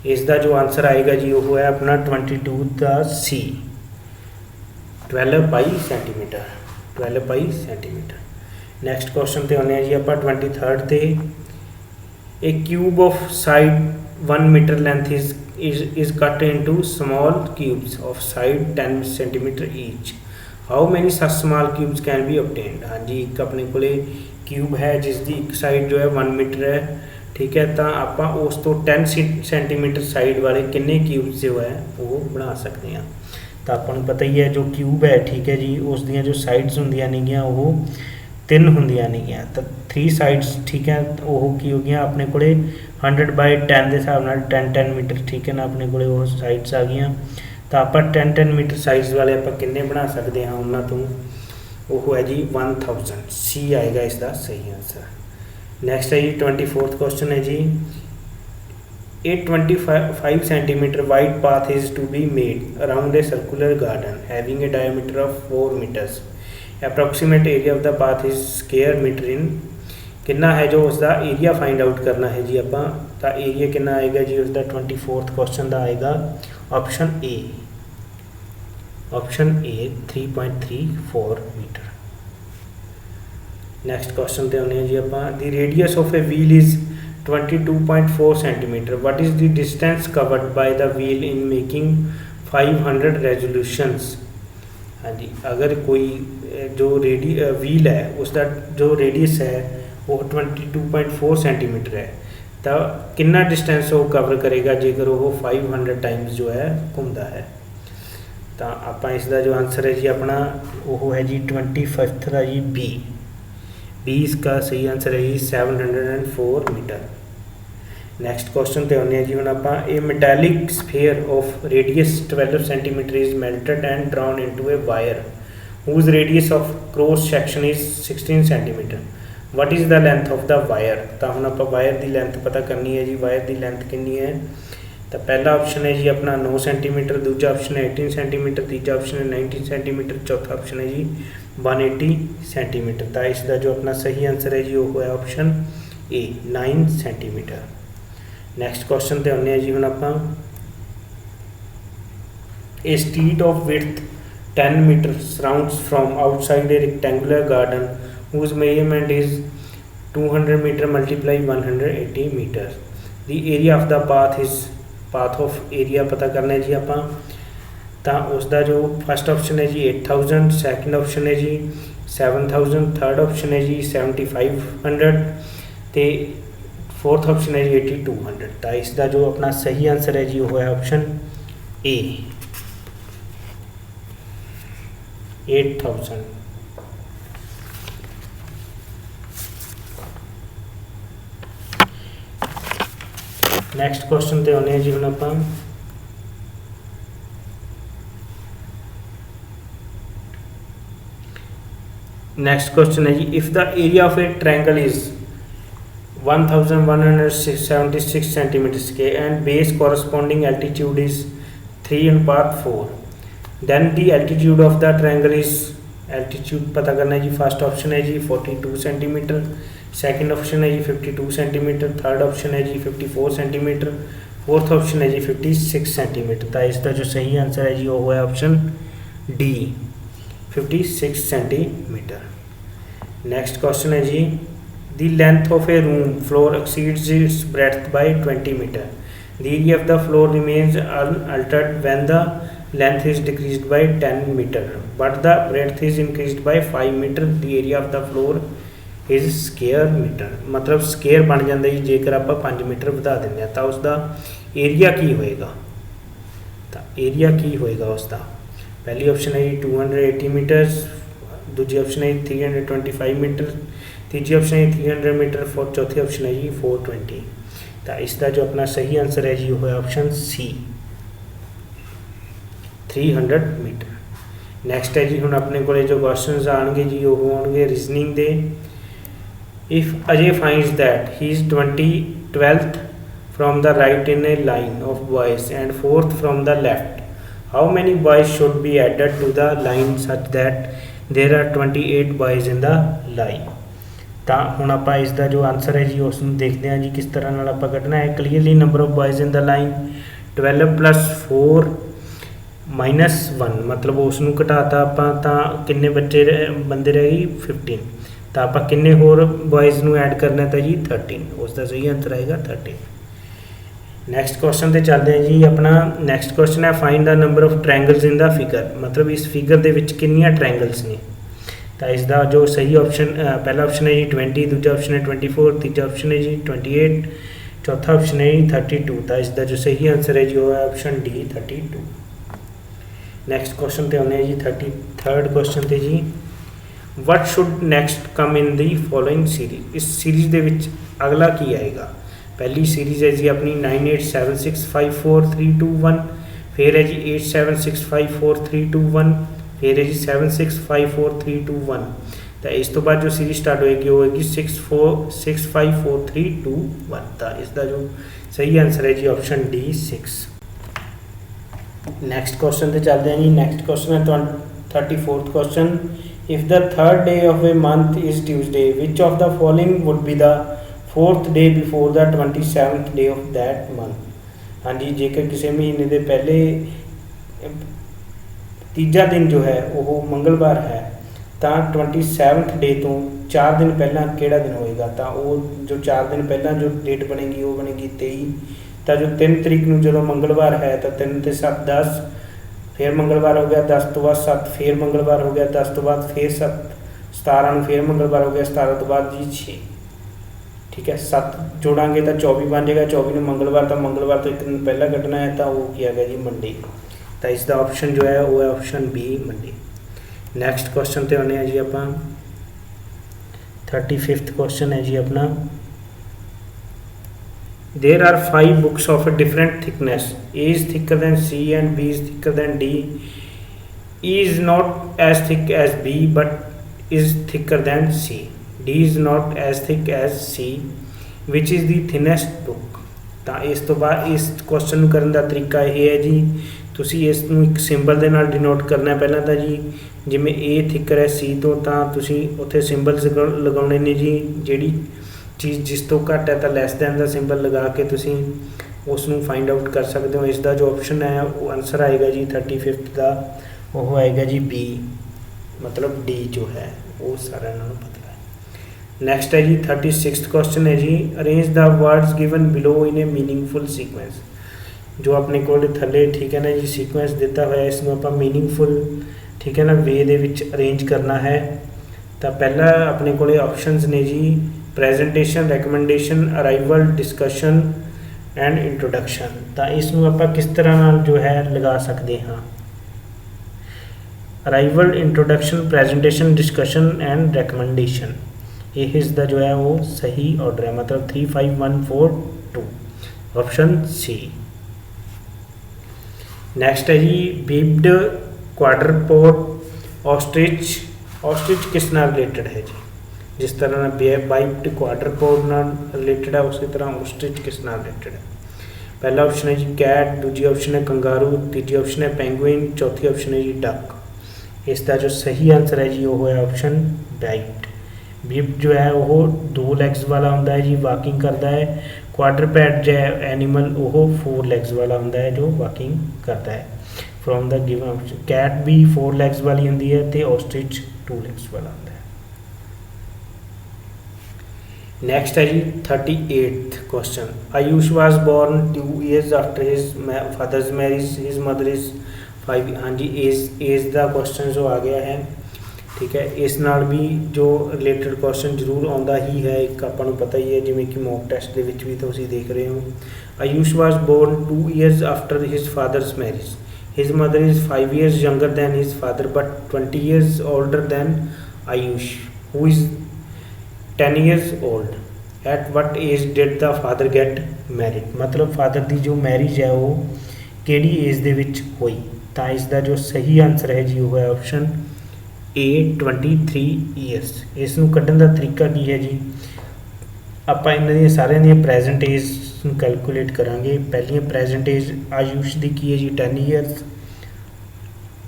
इसका जो answer आएगा जी वो है अपना 22 का C 12 pi centimetre, 12 pi centimetre. Next question पे आने जी आप 23rd ते a cube of side 1 metre length is cut into small cubes of side 10 centimetre each. How many such small cubes can be obtained। हाँ जी एक अपने को cube है जिसकी एक साइड जो है 1 मीटर है, ठीक है तो आप उस तो 10 सेंटीमीटर साइड वाले किन्ने क्यूब्स जो है वो बना सकते हैं। तो आपको पता ही है जो क्यूब है ठीक है जी उस दियाँ जो साइड्स होंदियां नहीं वो 3 होंदियां नहीं, तो 3 साइड्स ठीक है वो की हो गया अपने को 100/10 के हिसाब नाल 10 मीटर, ठीक है ना अपने को वो साइड्स आ गई। तो आप 10 मीटर साइज वाले आप किन्ने बना सकते हैं उन्होंने तो वो है जी 1000, सी आएगा इसका सही आंसर। नैक्सट है जी 24th क्वेश्चन है जी a 25 centimetre wide path is to be made around a circular garden having a diameter of 4 metres, approximate area of the path is square metre in. कितना है जो उसका एरिया फाइंड आउट करना है जी आप, तो एरिया कितना आएगा जी उसका 24th क्वेश्चन का आएगा option A 3.34 metre. Next question पे आने जी आप the radius of a wheel is 22.4 centimetre, what is the distance covered by the wheel in making 500 resolutions. हाँ जी अगर कोई जो व्हील है उसका जो रेडियस है वो 22.4 सेंटीमीटर है, तो कितना डिस्टेंस वो कवर करेगा जेकर वो 500 टाइम्स जो है घूमता है। तो आप इसका जो आंसर है जी अपना वो है जी 25th का जी बी इसका सही आंसर है जी 704 मीटर। नैक्सट क्वेश्चन पे आने जी हम आप a metallic sphere of radius 12 centimetre is melted and drawn into a wire whose radius of cross section is 16 centimetre, what is the length of the wire. तो हम आप wire की length पता करनी है जी, वायर की लेंथ कितनी है। तो पहला ऑप्शन है जी अपना 9 सेंटीमीटर, दूसरा ऑप्शन है 18 सेंटीमीटर, तीसरा ऑप्शन है 19 सेंटीमीटर, चौथा ऑप्शन है जी 180 सेंटीमीटर। तो इसका जो अपना सही आंसर है जी वो है option A 9 centimetre. Next question पे आने जी हम आप a street of width 10 metre surrounds from outside a rectangular garden whose measurement is 200 meter multiply 180 meter. The area of the path is path of area पता करना है जी ਆਪਾਂ ਤਾਂ उसका जो फर्स्ट ऑप्शन है जी 8000, सैकेंड ऑप्शन है जी 7000, थर्ड ऑप्शन है जी 7500 ਤੇ फोर्थ ऑप्शन है जी 8200। तो इसका जो अपना सही आंसर है जी वो है ऑप्शन ए 8000। नैक्सट क्वेश्चन ते आने जी हम आप नेक्स्ट क्वेश्चन है जी if the area of a triangle is 1176 centimetre square and base corresponding altitude is 3/4 then the altitude of the triangle is altitude पता करना है जी फर्स्ट ऑप्शन है जी 42 सेंटीमीटर, सेकंड ऑप्शन है जी 52 सेंटीमीटर, थर्ड ऑप्शन है जी 54 centimetre, fourth option है जी 56 centimetre. तो इसका जो सही आंसर है जी वो है option D 56 centimetre. Next question है जी the length of a room floor exceeds its breadth by 20 metre. The area of the floor remains unaltered when the length is decreased by 10 metre but the breadth is increased by 5 metre. The area of the floor is square metre. मतलब square बन जाता जी जेकर आप 5 metre बढ़ा दें तो उसका area की होएगा। तो एरिया की होएगा उसका पहली ऑप्शन है जी 280 मीटर्स, दूसरी ऑप्शन है 325 मीटर, तीसरी ऑप्शन है 300 मीटर, चौथी ऑप्शन है जी 420। तो इसका जो अपना सही आंसर है जी वो है ऑप्शन सी 300 मीटर। नैक्सट है जी हम अपने को जो क्वेश्चन आएंगे जी वो होंगे रीजनिंग के। If Ajay finds that he is 12th from the right in a line of boys and 4th from the left, how many boys should be added to the line such that there are 28 boys in the line? ਤਾਂ ਹੁਣ ਆਪਾਂ ਇਸ ਦਾ ਜੋ answer ਹੈ ਜੀ ਉਸ ਨੂੰ ਦੇਖਦੇ ਹਾਂ ਜੀ ਕਿਸ ਤਰ੍ਹਾਂ ਨਾਲ ਆਪਾਂ ਕੱਢਣਾ ਹੈ। Clearly number of ਬॉयਜ਼ in the line 12 + 4 - 1 मतलब ਉਸ ਨੂੰ ਘਟਾਤਾ ਆਪਾਂ ਤਾਂ ਕਿੰਨੇ ਬੰਦੇ ਰਹਿ ਗਏ 15। तो आप किन्ने होर बॉयज़ नू ऐड करना था जी 13। उसका सही आंसर आएगा 13। नैक्सट क्वेश्चन ते चलते हैं जी अपना। नैक्सट क्वेश्चन है find the number of triangles in the figure. मतलब इस फिगर दे विच कितनियां ट्रायंगल्स ने। तो इसका जो सही ऑप्शन पहला ऑप्शन है जी 20, दूसरा ऑप्शन है 24, तीसरा ऑप्शन है जी 28, चौथा ऑप्शन है जी 32। तो इसका जो सही आंसर है जी वो है ऑप्शन डी 32। नैक्सट क्वेश्चन ते आने जी 33rd क्वेश्चन ते जी what should next come in the following series. इस सीरीज़ दे विच अगला की आएगा। पहली सीरीज़ है जी अपनी 98765432 फिर है जी 87654321 फिर है जी 76544321। तो इस तो बाद जो सीरीज स्टार्ट होएगी वो होएगी 64654321। तो इसका जो सही आंसर है जी ऑप्शन डी 6। नैक्सट क्वेश्चन तो चलते हैं जी। नैक्सट क्वेश्चन है 34th question if the third day of a month is Tuesday which of the following would be the fourth day before the 27th day of that month। हाँ जी जेकर किसी महीने के पहले तीजा दिन जो है वो मंगलवार है तो 27th डे तो 4 दिन पहला केड़ा दिन होएगा। तो वो जो 4 दिन पहला जो डेट बनेगी वो बनेगी 23। तो जो 3 तरीक को जो मंगलवार है तो 3 ते 7 10 फिर मंगलवार हो गया 10 तो बाद 7 फिर मंगलवार हो गया 10 तो बाद फिर 7 17 फिर मंगलवार हो गया 17 तो बाद जी 6। ठीक है 7 जोड़ांगे तो 24 बन जाएगा। 24 मंगलवार तो एक दिन पहला कटना है तो वो किया गया जी मंडे। तो इसका ऑप्शन जो है वो है option be Monday. Next question तो आने जी आप 35th क्वेश्चन है जी अपना। There are 5 books of a different thickness. A is thicker than C and B is thicker than D. E is not as thick as B but is thicker than C. D is not as thick as C. Which is the thinnest book? ਤਾਂ ਇਸ ਤੋਂ ਬਾਅਦ ਇਸ question ਨੂੰ ਕਰਨ ਦਾ ਤਰੀਕਾ ਇਹ ਹੈ ਜੀ ਤੁਸੀਂ ਇਸ ਨੂੰ ਇੱਕ ਸਿੰਬਲ ਦੇ ਨਾਲ ਡਿਨੋਟ ਕਰਨਾ ਹੈ। ਪਹਿਲਾਂ ਤਾਂ ਜੀ ਜਿਵੇਂ A ਥਿਕਰ ਹੈ C ਤੋਂ ਤਾਂ ਤੁਸੀਂ ਉੱਥੇ ਸਿੰਬਲਸ ਲਗਾਉਣੇ ਨੇ ਜੀ। ਜਿਹੜੀ चीज़ जिस तो घट है तो लैस दैन का सिंबल लगा के तुसी उसनू फाइंड आउट कर सकते हो। इसका जो ऑप्शन है वो आंसर आएगा जी 35th का वो आएगा जी बी मतलब डी जो है वो सारा इन्होंने पता है। नेक्स्ट है जी 36th क्वेश्चन है जी, arrange the words given below in a meaningful sequence. जो अपने को थले ठीक है ना जी सीक्वेंस दिता हुआ है, इसमें आप मीनिंगफुल ठीक है ना वे दे विच अरेंज करना है। तो पहला अपने को ऑप्शंस ने जी presentation, recommendation, arrival, discussion and introduction. तो इसमें आप किस तरह नाल जो है लगा सकते हाँ, arrival, introduction, presentation, discussion and recommendation, ये इसका जो है वो सही ऑर्डर है, मतलब 3 5 1 4 2, ऑप्शन सी। नेक्स्ट है जी बीप्ड क्वाड्रपोड ऑस्ट्रिच। ऑस्ट्रिच किस नाल रिलेटेड है जी, जिस तरह बाइप्ड क्वाड्रपोड नाल रिलेटेड है उसी तरह ऑस्ट्रिच किस नाल रिलेटेड है। पहला ऑप्शन है जी कैट, दूजी ऑप्शन है कंगारू, तीजी ऑप्शन है पेंगुइन, चौथी ऑप्शन है जी डक। इसका जो सही आंसर है जी वो है ऑप्शन बाइप्ड। बीप्ड जो है वो 2 लैग्स वाला होंदा है जी, वॉकिंग करता है। क्वाड्रपैड जो है एनिमल वो 4 लैग्स वाला होंदा है जो वॉकिंग करता है। From the given option cat भी 4 लैग्स वाली होंदी है तो ऑस्ट्रिच 2 लैग्स वाला होंदा है। नेक्स्ट है जी 38th question, Ayush was born 2 years after his father's marriage, his mother is 5। हाँ जी एज का क्वेश्चन जो आ गया है ठीक है। इस नाल भी जो रिलेटेड क्वेश्चन जरूर आता ही है, एक आपां नूं पता ही है जिवें कि मॉक टेस्ट दे विच भी तुसीं देख रहे हो। Ayush was born 2 years after his father's marriage, his mother is 5 years younger than his father but 20 years older than Ayush who is 10 years old। at what age did the father get married। मतलब father की जो marriage है वो किहड़ी as they विच होई। तो इसका जो सही आंसर है जी वो है ऑप्शन ए 23 years। इसनूं कड्ढण दा तरीका की है जी, आपां इन्हां दी सारियां दी प्रेजेंट एज कैलकुलेट करांगे। पहली प्रेजेंट एज आयुष की की है जी 10 years,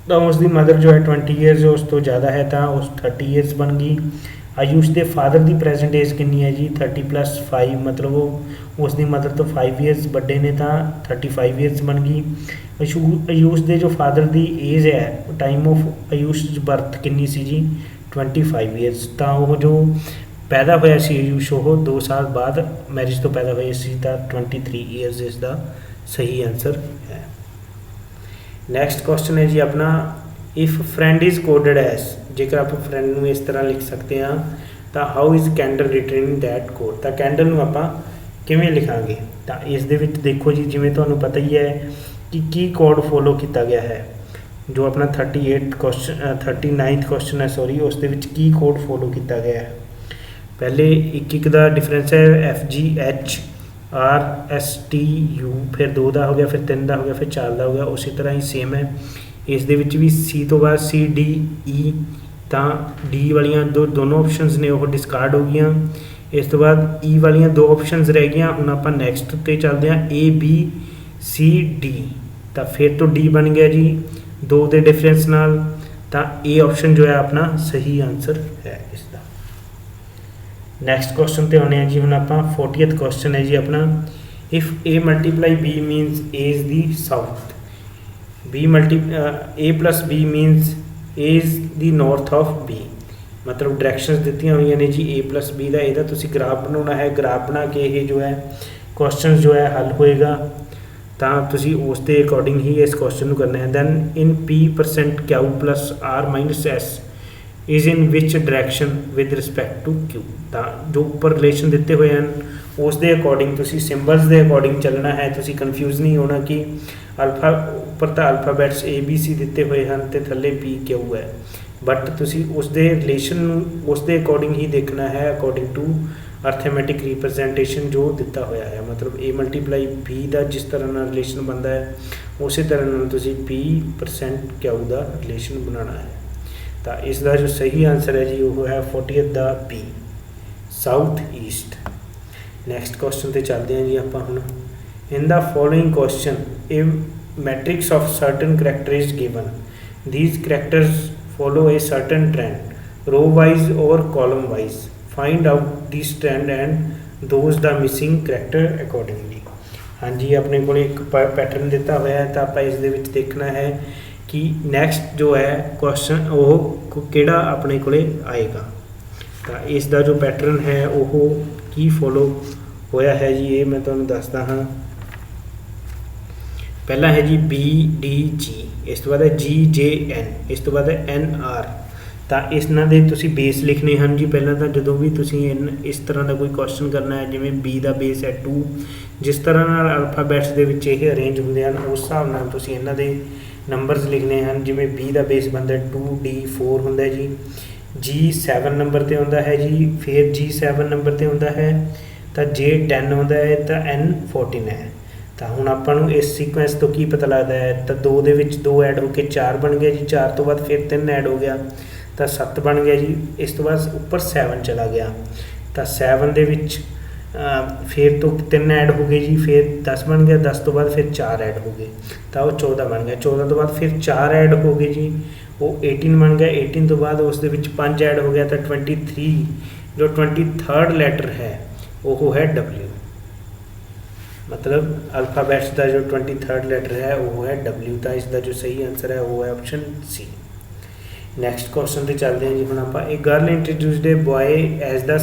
तो उसकी मदर जो है 20 years उस तो ज़्यादा है तो उस 30 years बन गई। आयुष के फादर की प्रेजेंट एज कितनी है जी 30 + 5, मतलब वो उसकी मदर तो 5 years बड़े ने तो 35 years बन गई। आयुष के जो फादर की एज है टाइम ऑफ आयुष बर्थ कितनी सी जी 25 years। तो वो जो पैदा होया सी आयुष वो 2 साल बाद मैरिज तो पैदा होया सी तो 23 years इसका सही आंसर है। नैक्सट क्वेश्चन है जी अपना, if friend is coded as, जेकर आप फ्रेंड में इस तरह लिख सकते हैं तो how is candle returning that code. तो कैंडल में आप किवें लिखांगे, तो इस दे विच देखो जी जिवें तुहानूं पता ही है कि की कोड फॉलो किया गया है। जो अपना 39th क्वेश्चन है सॉरी, उस दे विच की कोड फॉलो किया गया है। पहले एक का डिफरेंस है FG H R S T U, फिर 2 का हो गया, फिर 3 का हो गया, फिर 4 का हो गया। उसी तरह ही सेम है इस दे विच भी C तो बाद C D E, तो D वालियां दोनों ऑप्शनस ने वो डिस्कार्ड हो गई। इस तो बाद E वालियां 2 ऑप्शनस रह गई। हुण आपां नैक्सट ते चलते हैं A B C D, तो फिर तो D बन गया जी 2 के डिफरेंस नाल, तो A ऑप्शन जो है अपना सही आंसर है इसका। नैक्सट क्वेश्चन ते आने हैं जी। हुण आपां 40th क्वेश्चन है जी अपना, if A × B मीनस A is the south, A + B मीनस A is the north of B। मतलब डायरैक्शनस दित्तियां हुई ने जी A + B का, यदा तुसीं ग्राफ बनाना है, ग्राफ बना के ये जो है क्वेश्चन जो है हल होएगा, तो तुसीं उस दे अकॉर्डिंग ही इस क्वेश्चन करना है। Then in P% Q + R - S is in which direction with respect to Q। तो जो ऊपर रिलेशन दिते हुए हैं उस दे अकॉर्डिंग तुसीं सिंबल्स के अकॉर्डिंग चलना है। तुसीं कन्फ्यूज़ नहीं होना कि अल्फा उपर तो अल्फाबैट्स A B C दिते हुए हैं तो थले P Q है, बट तुसीं उस दे रिलेशन उस दे अकॉर्डिंग ही देखना है अकॉर्डिंग टू अर्थमैटिक रिप्रजेंटेशन जो दिता होया है। मतलब A × B का जिस तरह ना रिलेशन बनता है उस तरह ना तुसीं P% Q का रिलेशन बनाना है। तो इसका जो सही आंसर है जी वो है 40th का B, south east. Next question ते चलते हैं जी आपां हुण, in the following question a matrix of certain character is given, these characters follow a certain trend row wise और column wise, find out this trend and those the missing character accordingly. हाँ जी अपने को एक pattern दिता हुआ है, तो आप इस दे विच देखना है कि नैक्सट जो है क्वेश्चन वो किहड़ा अपने को आएगा। ਤਾਂ ਇਸ ਦਾ ਜੋ ਪੈਟਰਨ ਹੈ ਉਹ ਕੀ ਫੋਲੋ ਹੋਇਆ ਹੈ ਜੀ, ਇਹ ਮੈਂ ਤੁਹਾਨੂੰ ਦੱਸਦਾ ਹਾਂ। ਪਹਿਲਾ ਹੈ ਜੀ BDG, ਇਸ ਤੋਂ ਬਾਅਦ ਹੈ GJN, ਇਸ ਤੋਂ ਬਾਅਦ ਹੈ NR। ਤਾਂ ਇਹਨਾਂ ਦੇ ਤੁਸੀਂ ਬੇਸ ਲਿਖਣੇ ਹਨ ਜੀ। ਪਹਿਲਾਂ ਤਾਂ ਜਦੋਂ ਵੀ ਤੁਸੀਂ ਇਸ ਤਰ੍ਹਾਂ ਦਾ ਕੋਈ ਕੁਐਸਚਨ ਕਰਨਾ ਹੈ, ਜਿਵੇਂ B ਦਾ ਬੇਸ ਹੈ 2, ਜਿਸ ਤਰ੍ਹਾਂ ਨਾਲ ਅਲਫਾਬੈਟਸ ਦੇ ਵਿੱਚ ਇਹ ਅਰੇਂਜ ਹੁੰਦੇ ਹਨ ਉਸ ਹਿਸਾਬ ਨਾਲ ਤੁਸੀਂ ਇਹਨਾਂ ਦੇ ਨੰਬਰਸ ਲਿਖਣੇ ਹਨ। ਜਿਵੇਂ B ਦਾ ਬੇਸ ਬਣਦਾ 2D4 ਹੁੰਦਾ ਜੀ, G 7 ਨੰਬਰ 'ਤੇ ਆਉਂਦਾ ਹੈ ਜੀ, ਫਿਰ G 7 ਨੰਬਰ 'ਤੇ ਆਉਂਦਾ ਹੈ, ਤਾਂ J 10 ਆਉਂਦਾ ਹੈ, ਤਾਂ N 14 ਹੈ। ਤਾਂ ਹੁਣ ਆਪਾਂ ਨੂੰ ਇਸ ਸੀਕੁਐਂਸ ਤੋਂ ਕੀ ਪਤਾ ਲੱਗਦਾ ਹੈ, ਤਾਂ 2 ਦੇ ਵਿੱਚ 2 ਐਡ ਹੋ ਕੇ 4 ਬਣ ਗਿਆ ਜੀ, 4 ਤੋਂ ਬਾਅਦ ਫਿਰ 3 ਐਡ ਹੋ ਗਿਆ ਤਾਂ 7 ਬਣ ਗਿਆ ਜੀ, ਇਸ ਤੋਂ ਬਾਅਦ ਉੱਪਰ 7 ਚਲਾ ਗਿਆ, ਤਾਂ 7 ਦੇ ਵਿੱਚ ਫਿਰ ਤੋਂ 3 ਐਡ ਹੋ ਗਏ ਜੀ, ਫਿਰ 10 ਬਣ ਗਿਆ, 10 ਤੋਂ ਬਾਅਦ ਫਿਰ 4 ਐਡ ਹੋ ਗਏ ਤਾਂ ਉਹ 14 ਬਣ ਗਿਆ, 14 ਤੋਂ ਬਾਅਦ ਫਿਰ 4 ਐਡ ਹੋ ਗਏ ਜੀ, ਉਹ 18 ਬਣ ਗਿਆ, 18 ਤੋਂ ਬਾਅਦ ਉਸ ਦੇ ਵਿੱਚ 5 ਐਡ ਹੋ ਗਿਆ ਤਾਂ 23। ਜੋ 23rd ਲੈਟਰ ਹੈ ਉਹ ਹੈ W, ਮਤਲਬ ਅਲਫਾਬੈਟਸ ਦਾ ਜੋ 23rd ਲੈਟਰ ਹੈ ਉਹ ਹੈ W। ਤਾਂ ਇਸ ਦਾ ਜੋ ਸਹੀ ਆਂਸਰ ਹੈ ਉਹ ਹੈ ਆਪਸ਼ਨ C। ਨੈਕਸਟ ਕੁਐਸਚਨ ਤੇ ਚੱਲਦੇ ਹਾਂ ਜੀ ਹੁਣ ਆਪਾਂ। ਇਹ girl introduced A boy as the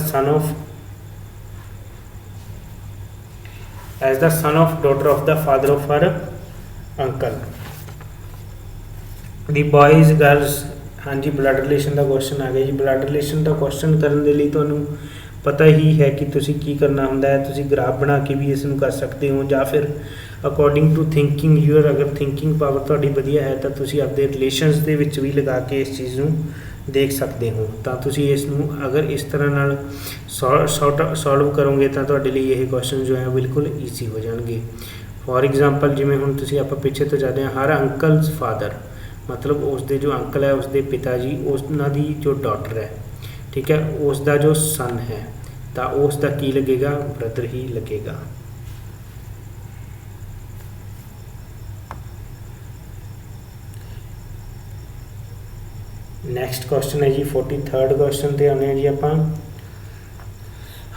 son of daughter of the father of her uncle। The ਬॉयਜ਼ girls, ਹਾਂਜੀ ਬਲੱਡ ਰਿਲੇਸ਼ਨ ਦਾ ਕੁਐਸਚਨ ਆ ਗਿਆ ਜੀ। ਬਲੱਡ ਰਿਲੇਸ਼ਨ ਦਾ ਕੁਐਸਚਨ ਕਰਨ ਦੇ ਲਈ ਤੁਹਾਨੂੰ ਪਤਾ ਹੀ ਹੈ ਕਿ ਤੁਸੀਂ ਕੀ ਕਰਨਾ ਹੁੰਦਾ ਹੈ। ਤੁਸੀਂ ਗ੍ਰਾਫ ਬਣਾ ਕੇ ਵੀ ਇਸ ਨੂੰ ਕਰ ਸਕਦੇ ਹੋ, ਜਾਂ ਫਿਰ ਅਕੋਰਡਿੰਗ ਟੂ ਥਿੰਕਿੰਗ ਯੂਅਰ, ਅਗਰ ਥਿੰਕਿੰਗ ਪਾਵਰ ਤੁਹਾਡੀ ਵਧੀਆ ਹੈ ਤਾਂ ਤੁਸੀਂ ਆਪਦੇ ਰਿਲੇਸ਼ਨਸ ਦੇ ਵਿੱਚ ਵੀ ਲਗਾ ਕੇ ਇਸ ਚੀਜ਼ ਨੂੰ ਦੇਖ ਸਕਦੇ ਹੋ। ਤਾਂ ਤੁਸੀਂ ਇਸ ਨੂੰ ਅਗਰ ਇਸ ਤਰ੍ਹਾਂ ਨਾਲ ਸੋਲਵ ਕਰੋਗੇ ਤਾਂ ਤੁਹਾਡੇ ਲਈ ਇਹ ਕੁਐਸਚਨ ਜੋ ਹੈ ਬਿਲਕੁਲ ਈਜ਼ੀ ਹੋ ਜਾਣਗੇ। ਫੋਰ ਐਗਜ਼ਾਮਪਲ ਜਿਵੇਂ ਹੁਣ ਤੁਸੀਂ ਆਪਾਂ ਪਿੱਛੇ ਤੋਂ ਜਾਂਦੇ ਹਾਂ, ਹਰ ਅੰਕਲਸ ਫਾਦਰ, ਮਤਲਬ ਉਸ ਦੇ ਜੋ ਅੰਕਲ ਹੈ ਉਸ ਦੇ ਪਿਤਾ ਜੀ, ਉਹਨਾਂ ਦੀ ਜੋ ਡਾਟਰ ਹੈ, ਠੀਕ ਹੈ, ਉਸ ਦਾ ਜੋ ਸਨ ਹੈ ਤਾਂ ਉਸ ਦਾ ਕੀ ਲੱਗੇਗਾ, ਬ੍ਰਦਰ ਹੀ ਲੱਗੇਗਾ। ਨੈਕਸਟ ਕੁਐਸਚਨ ਹੈ ਜੀ 43rd ਕੁਐਸਚਨ ਤੇ ਆਉਂਦੇ ਹਾਂ ਜੀ ਆਪਾਂ।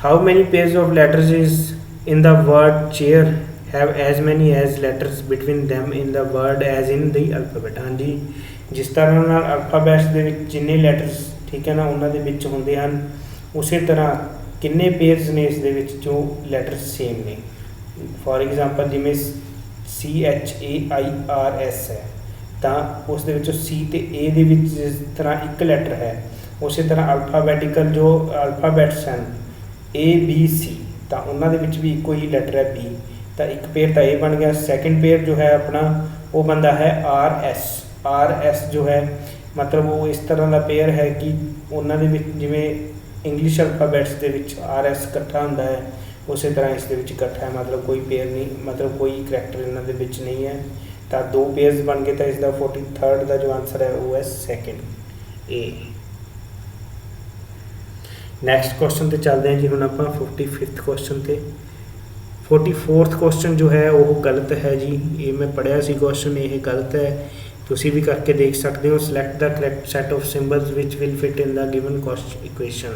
How many pairs of letters is in the word chair have as many as letters between them in the word as in the alphabet। ਹਾਂਜੀ, ਜਿਸ ਤਰ੍ਹਾਂ ਨਾਲ ਅਲਫਾਬੈਟਸ ਦੇ ਵਿੱਚ ਜਿੰਨੇ ਲੈਟਰਸ, ਠੀਕ ਹੈ ਨਾ, ਉਹਨਾਂ ਦੇ ਵਿੱਚ ਹੁੰਦੇ ਹਨ, ਉਸੇ ਤਰ੍ਹਾਂ ਕਿੰਨੇ ਪੇਅਰਸ ਨੇ ਇਸ ਦੇ ਵਿੱਚ ਜੋ ਲੈਟਰਸ ਸੇਮ ਨੇ। ਫੋਰ ਐਗਜ਼ਾਮਪਲ ਜਿਵੇਂ CHAIRS ਹੈ ਤਾਂ ਉਸ ਦੇ ਵਿੱਚੋਂ C ਤੇ A ਦੇ ਵਿੱਚ ਜਿਸ ਤਰ੍ਹਾਂ ਇੱਕ ਲੈਟਰ ਹੈ, ਉਸੇ ਤਰ੍ਹਾਂ ਅਲਫਾਬੈਟਿਕਲ ਜੋ ਅਲਫਾਬੈਟਸ ਹਨ ABC ਤਾਂ ਉਹਨਾਂ ਦੇ ਵਿੱਚ ਵੀ ਇੱਕੋ ਹੀ ਲੈਟਰ ਹੈ B, ਤਾਂ ਇੱਕ ਪੇਅਰ ਤਾਂ ਇਹ ਬਣ ਗਿਆ। ਸੈਕਿੰਡ ਪੇਅਰ ਜੋ ਹੈ ਆਪਣਾ ਉਹ ਬਣਦਾ ਹੈ RS ਜੋ ਹੈ, ਮਤਲਬ ਉਹ ਇਸ ਤਰ੍ਹਾਂ ਦਾ ਪੇਅਰ ਹੈ ਕਿ ਉਹਨਾਂ ਦੇ ਵਿੱਚ ਜਿਵੇਂ ਇੰਗਲਿਸ਼ ਅਲਫਾਬੈਟਸ ਦੇ ਵਿੱਚ RS ਇਕੱਠਾ ਹੁੰਦਾ ਹੈ, ਉਸੇ ਤਰ੍ਹਾਂ ਇਸ ਦੇ ਵਿੱਚ ਇਕੱਠਾ ਹੈ, ਮਤਲਬ ਕੋਈ ਪੇਅਰ ਨਹੀਂ, ਮਤਲਬ ਕੋਈ ਕਰੈਕਟਰ ਇਹਨਾਂ ਦੇ ਵਿੱਚ ਨਹੀਂ ਹੈ। ਤਾਂ 2 ਪੇਅਰਸ ਬਣ ਗਏ, ਤਾਂ ਇਸ ਦਾ 43rd ਦਾ ਜੋ ਆਂਸਰ ਹੈ ਉਹ ਹੈ ਸੈਕਿੰਡ A। ਨੈਕਸਟ ਕੁਐਸਚਨ ਤੇ ਚੱਲਦੇ ਹਾਂ ਜੀ ਹੁਣ ਆਪਾਂ 45th ਕੁਐਸਚਨ ਤੇ। 44th ਕੁਐਸਚਨ ਜੋ ਹੈ ਉਹ ਗਲਤ ਹੈ ਜੀ, ਇਹ ਮੈਂ ਪੜ੍ਹਿਆ ਸੀ ਕੁਐਸਚਨ, ਇਹ ਗਲਤ ਹੈ, ਤੁਸੀਂ ਵੀ ਕਰਕੇ ਦੇਖ ਸਕਦੇ ਹੋ। Select the correct set of ਸਿੰਬਲਸ which will fit in the given equation.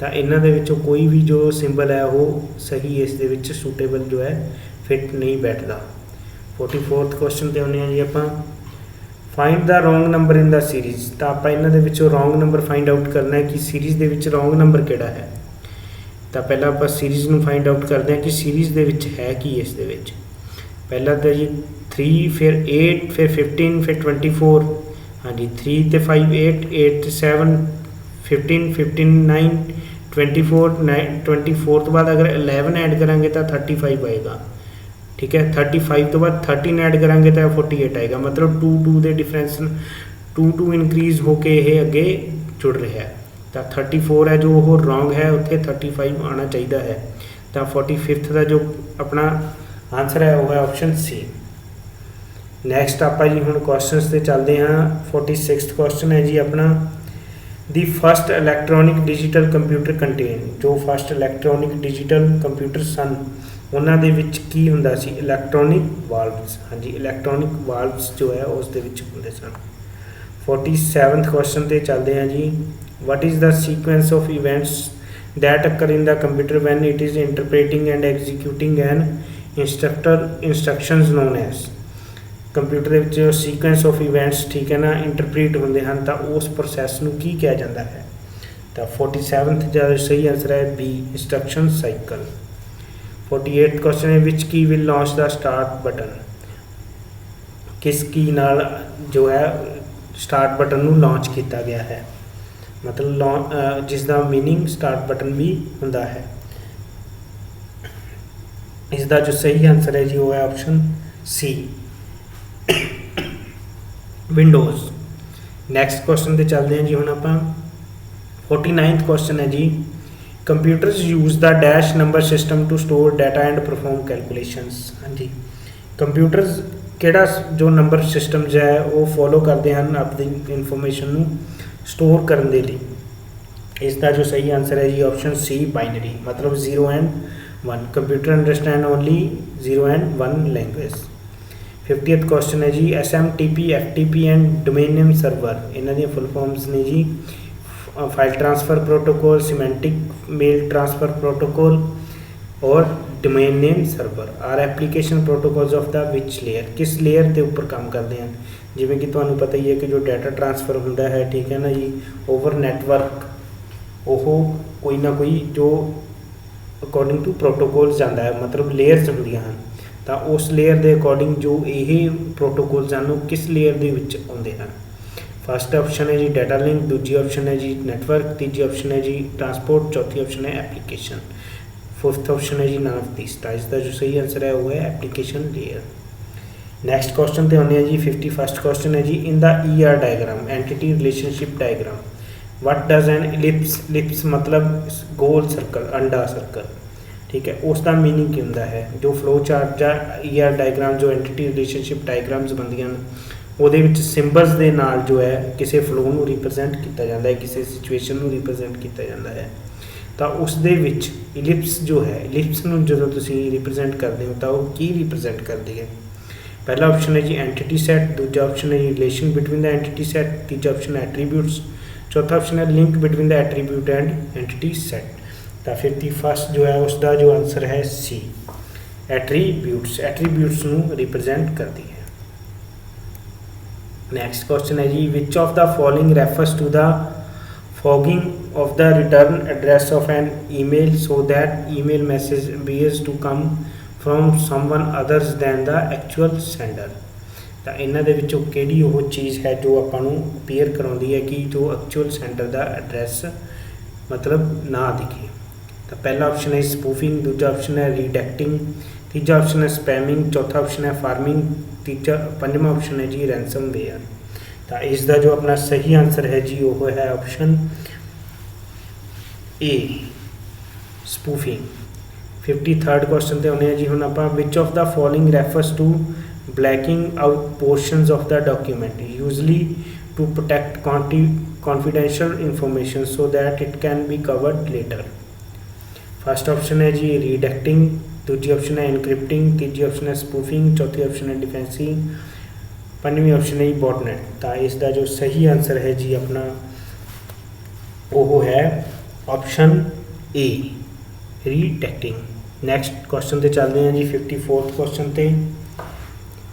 ਤਾਂ ਇਹਨਾਂ ਦੇ ਵਿੱਚੋਂ ਕੋਈ ਵੀ ਜੋ ਸਿੰਬਲ ਹੈ ਉਹ ਸਹੀ ਇਸ ਦੇ ਵਿੱਚ ਸੂਟੇਬਲ ਜੋ ਹੈ ਫਿਟ ਨਹੀਂ ਬੈਠਦਾ। 44th ਕੁਐਸਚਨ ਤੇ ਆਉਂਦੇ ਹਾਂ ਜੀ ਆਪਾਂ। Find the wrong number in the series. ਤਾਂ ਆਪਾਂ ਇਹਨਾਂ ਦੇ ਵਿੱਚੋਂ ਰੋਂਗ ਨੰਬਰ ਫਾਈਂਡ ਆਊਟ ਕਰਨਾ ਹੈ ਕਿ ਸੀਰੀਜ਼ ਦੇ ਵਿੱਚ ਰੋਂਗ ਨੰਬਰ ਕਿਹੜਾ ਹੈ। ਤਾਂ ਪਹਿਲਾਂ ਆਪਾਂ ਸੀਰੀਜ਼ ਨੂੰ ਫਾਈਂਡ ਆਊਟ ਕਰਦੇ ਹਾਂ ਕਿ ਸੀਰੀਜ਼ ਦੇ ਵਿੱਚ ਹੈ ਕੀ ਇਸ ਦੇ ਵਿੱਚ। ਪਹਿਲਾਂ ਤਾਂ ਜੀ 3, ਫਿਰ 8, ਫਿਰ 15, ਫਿਰ 24। ਹਾਂਜੀ, 3 ਤੇ 5 8, 8 ਤੇ 7 15, 15 9 24 24 ਤੋਂ ਬਾਅਦ ਅਗਰ 11 ਐਡ ਕਰਾਂਗੇ ਤਾਂ 35 ਆਏਗਾ, ਠੀਕ ਹੈ। 35 ਤੋਂ ਬਾਅਦ 13 ਐਡ ਕਰਾਂਗੇ ਤਾਂ 48 ਆਏਗਾ, ਮਤਲਬ 2 ਦੇ ਡਿਫਰੈਂਸ 2 ਇਨਕਰੀਜ਼ ਹੋ ਕੇ ਇਹ ਅੱਗੇ ਜੁੜ ਰਿਹਾ ਹੈ। ਤਾਂ 34 ਹੈ ਜੋ ਉਹ ਰੋਂਗ ਹੈ, ਉੱਥੇ 35 ਆਉਣਾ ਚਾਹੀਦਾ ਹੈ। ਤਾਂ 45th ਦਾ ਜੋ ਆਪਣਾ ਆਂਸਰ ਹੈ ਉਹ ਹੈ ਆਪਸ਼ਨ C। ਨੈਕਸਟ ਆਪਾਂ ਜੀ ਹੁਣ ਕੁਐਸਚਨਸ ਤੇ ਚੱਲਦੇ ਹਾਂ। 46th ਕੁਐਸਚਨ ਹੈ ਜੀ ਆਪਣਾ। ਦੀ first electronic digital computer contain. ਜੋ ਫਸਟ ਇਲੈਕਟ੍ਰੋਨਿਕ ਡਿਜੀਟਲ ਕੰਪਿਊਟਰ ਸਨ ਉਹਨਾਂ ਦੇ ਵਿੱਚ ਕੀ ਹੁੰਦਾ ਸੀ, ਇਲੈਕਟ੍ਰੋਨਿਕ ਵਾਲਵਸ। ਹਾਂਜੀ, ਇਲੈਕਟ੍ਰੋਨਿਕ ਵਾਲਵਸ ਜੋ ਹੈ ਉਸ ਦੇ ਵਿੱਚ ਹੁੰਦੇ ਸਨ। 47th ਕੁਐਸਚਨ ਤੇ ਚੱਲਦੇ ਹਾਂ ਜੀ। What is the sequence of events that occur in the computer when it is interpreting and executing an instructions known as। Computer ਦੇ ਵਿੱਚ ਸੀਕੁਐਂਸ ਆਫ ਇਵੈਂਟਸ, ਠੀਕ ਹੈ ਨਾ, ਇੰਟਰਪ੍ਰੀਟ ਹੁੰਦੇ ਹਨ ਤਾਂ ਉਸ ਪ੍ਰੋਸੈਸ ਨੂੰ ਕੀ ਕਿਹਾ ਜਾਂਦਾ ਹੈ। तो 47th जो सही आंसर है B instruction cycle. 48th question है विच की will launch the start button, किस की नाल जो है स्टार्ट बटन ਨੂੰ लॉन्च किया गया है, मतलब जिसका मीनिंग स्टार्ट बटन भी ਹੁੰਦਾ है। इसका जो सही आंसर है जी वो है option C Windows. Next question पर चलते हैं जी हम आप 49th क्वेश्चन है जी computers use the dash number system to store data and perform calculations. हाँ जी, कंप्यूटर्स किहड़ा जो नंबर सिस्टम जो है वो फॉलो करते हैं अपनी इन्फॉर्मेशन ਨੂੰ स्टोर करने के लिए। इसका जो सही आंसर है जी ऑप्शन सी बाइनरी, मतलब 0 and 1। Computer understand only 0 and 1 language. 50th question है जी SMTP FTP and domain name server, इन्हां दी फुल फॉर्म्स ने जी file transfer protocol, semantic mail transfer protocol और domain name server are application protocols of the which layer, किस layer के उपर काम करते हैं। जिमें कि तुहानू पता ही है कि जो डाटा ट्रांसफ़र होंदा है, ठीक है ना जी, ओवर नैटवर्क वो कोई ना कोई जो अकॉर्डिंग टू प्रोटोकॉल्स जाता है, मतलब लेयर्स होंदियां हैं, तो उस लेयर के अकॉर्डिंग जो ये प्रोटोकॉल्स हैं वो किस लेयर के विच आउंदे हैं। फर्स्ट ऑप्शन है जी डाटा लिंक, दूजी ऑप्शन है जी नेटवर्क, तीजी ऑप्शन है जी ट्रांसपोर्ट, चौथी ऑप्शन है एप्लीकेशन, फोर्थ ऑप्शन है जी नन ऑफ दिस। इसका जो सही आंसर है वो है एप्लीकेशन लेयर। नैक्सट क्वेश्चन पर आने हैं जी 51st क्वेश्चन है जी in the ER diagram entity relationship diagram what does an ellipse मतलब गोल सर्कल, अंडा सर्कल, ठीक है, उसका मीनिंग की होंदा है। जो फ्लो चार्ट या ER डायग्राम जो एंटिटी रिलेशनशिप डायग्राम्स बनदियां ਉਹਦੇ ਵਿੱਚ ਸਿੰਬਲਸ ਦੇ ਨਾਲ जो है किसी फ्लो ਨੂੰ रिप्रजेंट किया जाता है, किसी सिचुएशन ਨੂੰ रिप्रजेंट किया जाता है। तो उस दे विच इलिप्स जो है, इलिप्स ਨੂੰ ਜਦੋਂ ਤੁਸੀਂ रिप्रजेंट करते हो तो वो की रिप्रजेंट करती है। पहला ऑप्शन है जी एंटिटी सैट, दूजा ऑप्शन है जी relation between the entity set, तीजा ऑप्शन है एट्रीब्यूट्स, चौथा ऑप्शन है link between the attribute and entity set. तो 51st जो है उसका जो आंसर है सी एट्रीब्यूट्स, एट्रीब्यूट्स ਨੂੰ रिप्रजेंट करती है। नेक्स्ट क्वेश्चन है जी which of the following refers to the fogging of the return address of an email so that email message appears to come from someone others than the actual sender. तो इन्हां दे विचों किहड़ी वो चीज़ है जो आपां नूं अपीयर कराउंदी है कि जो एक्चुअल सेंडर का एड्रैस मतलब ना दिखे। तो पहला ऑप्शन है स्पूफिंग, दूजा ऑप्शन है रीडैक्टिंग, तीजा ऑप्शन है स्पैमिंग, चौथा ऑप्शन है फार्मिंग, तीजा पंजवां ऑप्शन है जी रैंसमवेयर। तो इसका जो अपना सही आंसर है जी वो है ऑप्शन ए स्पूफिंग। 53rd क्वेश्चन पे आने जी हुण आपां which of the following refers to blacking out portions of the document usually to protect confidential information so that it can be covered later. First option है जी रीडैक्टिंग, दूजी option है encrypting, तीजी ऑप्शन है स्पूफिंग, चौथी option है defencing, पंजवीं option है जी बॉटनेट। तो इसका जो सही आंसर है जी अपना वो है option A redacting. Next question पे चलते हैं जी 54th क्वेश्चन पे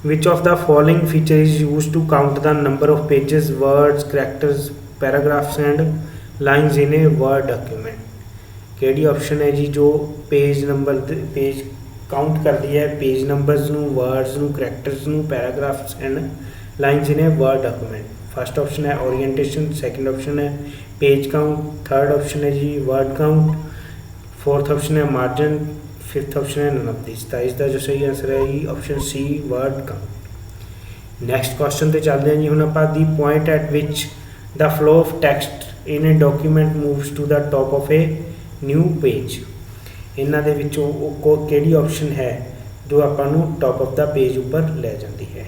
which of the following feature is use to count the number of pages, words, characters, paragraphs and lines in a word document. केड़ी ऑप्शन है जी जो पेज नंबर पेज काउंट करती है पेज नंबर्स नू, words नू, characters नू, paragraphs and lines in a word document. First option है ओरिएंटेशन, सेकंड ऑप्शन है पेज काउंट, थर्ड ऑप्शन है जी वर्ड काउंट, फोर्थ ऑप्शन है मार्जिन, फिफ्थ ऑप्शन है नन ऑफ दिस। तो इसका जो सही आंसर है जी option C word count. Next question पे चलते हैं जी हुण आपां the point at which the flow of text in a document moves to the top of a new page. इन्हां दे विचों किहड़ी ऑप्शन है जो आपां नूं टॉप ऑफ द पेज उपर लै जाती है,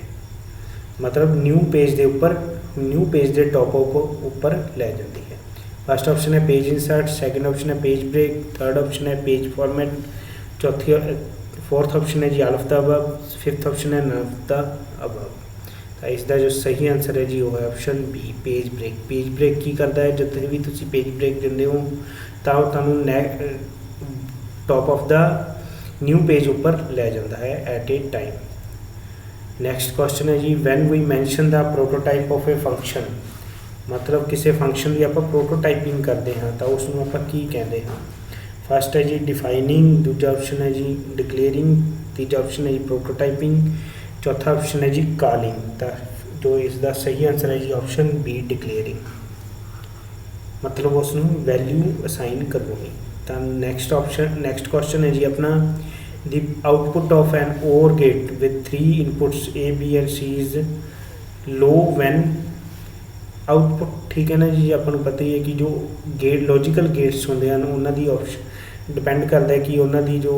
मतलब न्यू पेज के उपर, न्यू पेज के टॉप ऑफ उपर लै जाती है। फर्स्ट ऑप्शन है पेज इंसर्ट, सेकंड ऑप्शन है पेज ब्रेक, थर्ड ऑप्शन है पेज फॉर्मेट, फोर्थ ऑप्शन है जी all of the above, fifth option है नन ऑफ द अबव। तो इसका जो सही आंसर है जी वो है option B page break. Page break की करता है जब भी तुम पेज ब्रेक देंगे हो तो तुहानूं top of the new page उपर लै जाता है at a time. Next question है जी when we mention the prototype of a function मतलब किसी फंक्शन की आप प्रोटोटाइपिंग करते हैं तो उसनों आप की कहते हैं। फर्स्ट है जी डिफाइनिंग, दूजा ऑप्शन है जी डिक्लेयरिंग, तीजा ऑप्शन है जी प्रोटोटाइपिंग, चौथा ऑप्शन है जी कॉलिंग। तो जो इसका सही आंसर है जी ऑप्शन बी डिक्लेयरिंग, मतलब उसनों वैल्यू असाइन करवानी। तो नैक्सट क्वेश्चन है जी अपना the output of an or gate with 3 inputs A B and C is low when output, ठीक है ना जी। अपन पता ही है कि जो गेट लॉजिकल गेट्स होंगे हैं उन्होंने ऑप्शन डिपेंड करता है कि उन्होंने जो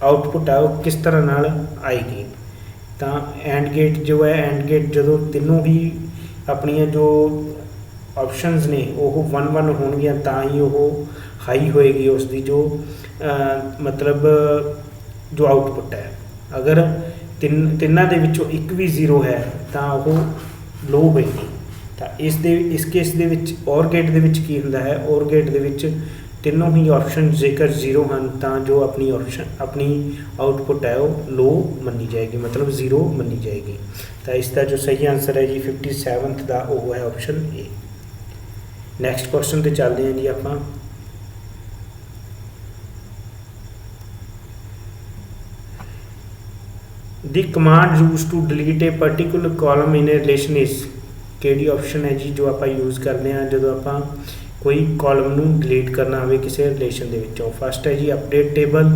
आउटपुट है वो किस तरह नाल आएगी। तो एंड गेट जो है, एंड गेट जो तीनों ही अपनिया जो ऑप्शनस ने वो 1-1 होणगियां तां ही वो हाई होएगी उसकी जो मतलब जो आउटपुट है। अगर तिन्नां दे विचों एक भी 0 है तो वो लो होएगी। तो इस केस दे विच और गेट दे विच की हुंदा है, और गेट दे विच तीनों ही ऑप्शन जेकर 0 हैं तो जो अपनी आउटपुट है वो लो मनी जाएगी, मतलब 0 मनी जाएगी। तो इसका जो सही आंसर है जी 57th का वो है ऑप्शन ए। नैक्सट क्वेश्चन पर चलते हैं जी आप। The command use to delete a particular column in a relation is, केड़ी ऑप्शन है जी जो आप यूज़ करते हैं जो आप कोई कॉलम नूं डिलीट करना हो किसी रिलेशन के विचों। फर्स्ट है जी अपडेट टेबल,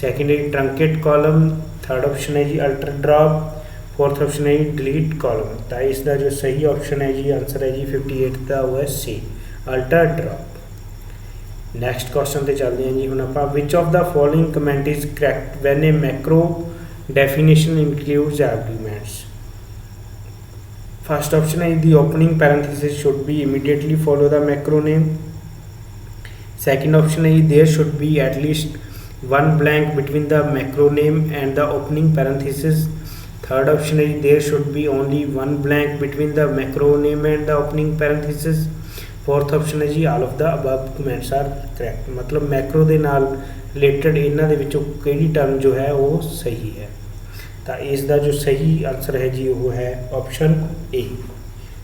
सैकेंड है जी ट्रंकेट कॉलम, थर्ड ऑप्शन है जी अल्टर ड्रॉप, फोर्थ ऑप्शन है जी डिलीट कॉलम। तो इसका जो सही ऑप्शन है जी आंसर है जी 58 का वो है C alter drop. Next question पर चलते हैं जी हुण आप। Which of the following comment is correct when a macro definition includes arguments. First option है the opening parenthesis should be immediately follow the macro name. Second option है there should be at least 1 blank between the macro name and the opening parenthesis. Third option है there should be only 1 blank between the macro name and the opening parenthesis. Fourth option है जी all of the above comments are correct, मतलब macro के नाल related इन्हां दे विचों किहड़ी term जो है वो सही है। तो इसका जो सही आंसर है जी वो है option A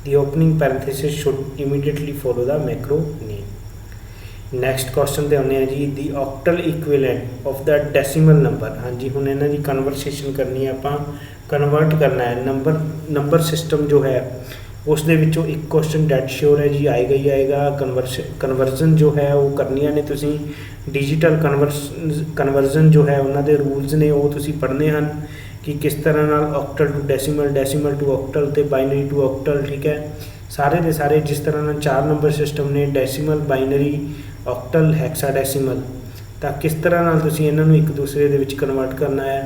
the opening parenthesis should immediately follow the macro name. Next question पे आने जी the octal equivalent of the decimal number. हाँ जी हुण इन्हां दी कन्वर्सेशन करनी है, आपां कन्वर्ट करना है नंबर सिस्टम जो है उस दे विचों एक क्वेश्चन डेड श्योर है जी आएगा ही आएगा। कन्वर्जन जो है वो करनिया ने तुसीं, डिजिटल कन्वर्जन जो है उन्हां दे रूल्स ने वो तुसीं पढ़ने हैं कि किस तरह नाल octal to decimal, decimal to octal ते बाइनरी टू ऑक्टल, ठीक है। सारे दे सारे जिस तरह नाल 4 नंबर सिस्टम ने डेसीमल, बाइनरी, ऑक्टल, हैक्साडेसीमल, तो किस तरह नाल तुसीं इन्हां नूं एक दूसरे दे विच कन्वर्ट करना है,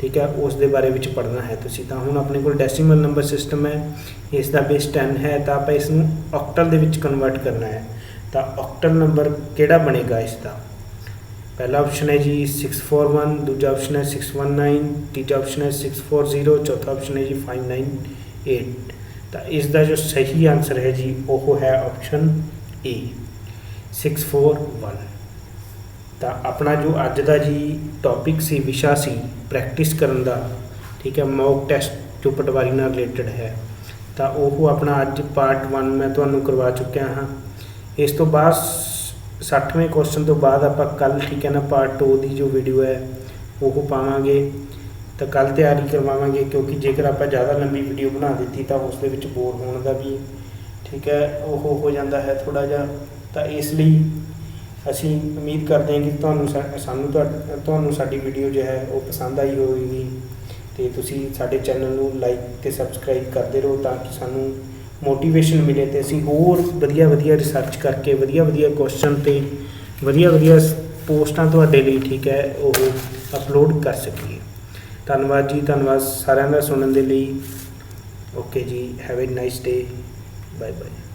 ठीक है, उस दे बारे विच पढ़ना है तुसीं। तो हुण अपने कोल डेसीमल नंबर सिस्टम है, इसका बेस 10 है, तो आप इसनूं ऑक्टल दे विच कन्वर्ट करना है। तो ऑक्टल नंबर किहड़ा बनेगा इसका? पहला ऑप्शन है जी 641, दूजा ऑप्शन है 619, तीजा ऑप्शन है 640, चौथा ऑप्शन है जी 598। तो इसका जो सही आंसर है जी वो है ऑप्शन ए 641। तो अपना जो अज का जी टॉपिक सी विशा सी प्रैक्टिस करन दा, ठीक है, मॉक टेस्ट जो पटवारी नाल रिलेटेड है, तो वो अपना अज पार्ट 1 मैं तुहानूं करवा चुकिया हाँ। इस तो बाद 60वें क्वेश्चन तो बाद आप कल, ठीक है ना, पार्ट 2 की जो वीडियो है वो पावांगे। तो कल तैयारी करवावांगे, क्योंकि जेकर आप ज़्यादा लंबी वीडियो बना दी तो उस बोर होने का भी, ठीक है, वो हो जाता है थोड़ा जा। तो इसलिए असी उम्मीद करते हैं कि तुहानूं साडी वीडियो जो है वो पसंद आई होगी, तो तुसीं साडे चैनल नूं लाइक ते सबसक्राइब करते रहो ताकि सानूं मोटिवेशन मिले तो असीं होर वधिया रिसर्च करके वधिया क्वेश्चन ते वधिया पोस्टां तुहाडे लई, ठीक है, वो अपलोड कर सकीए। धन्नवाद जी, धन्नवाद सारिਆਂ ਦਾ सुनने के लिए। ओके जी, have a nice day, bye bye.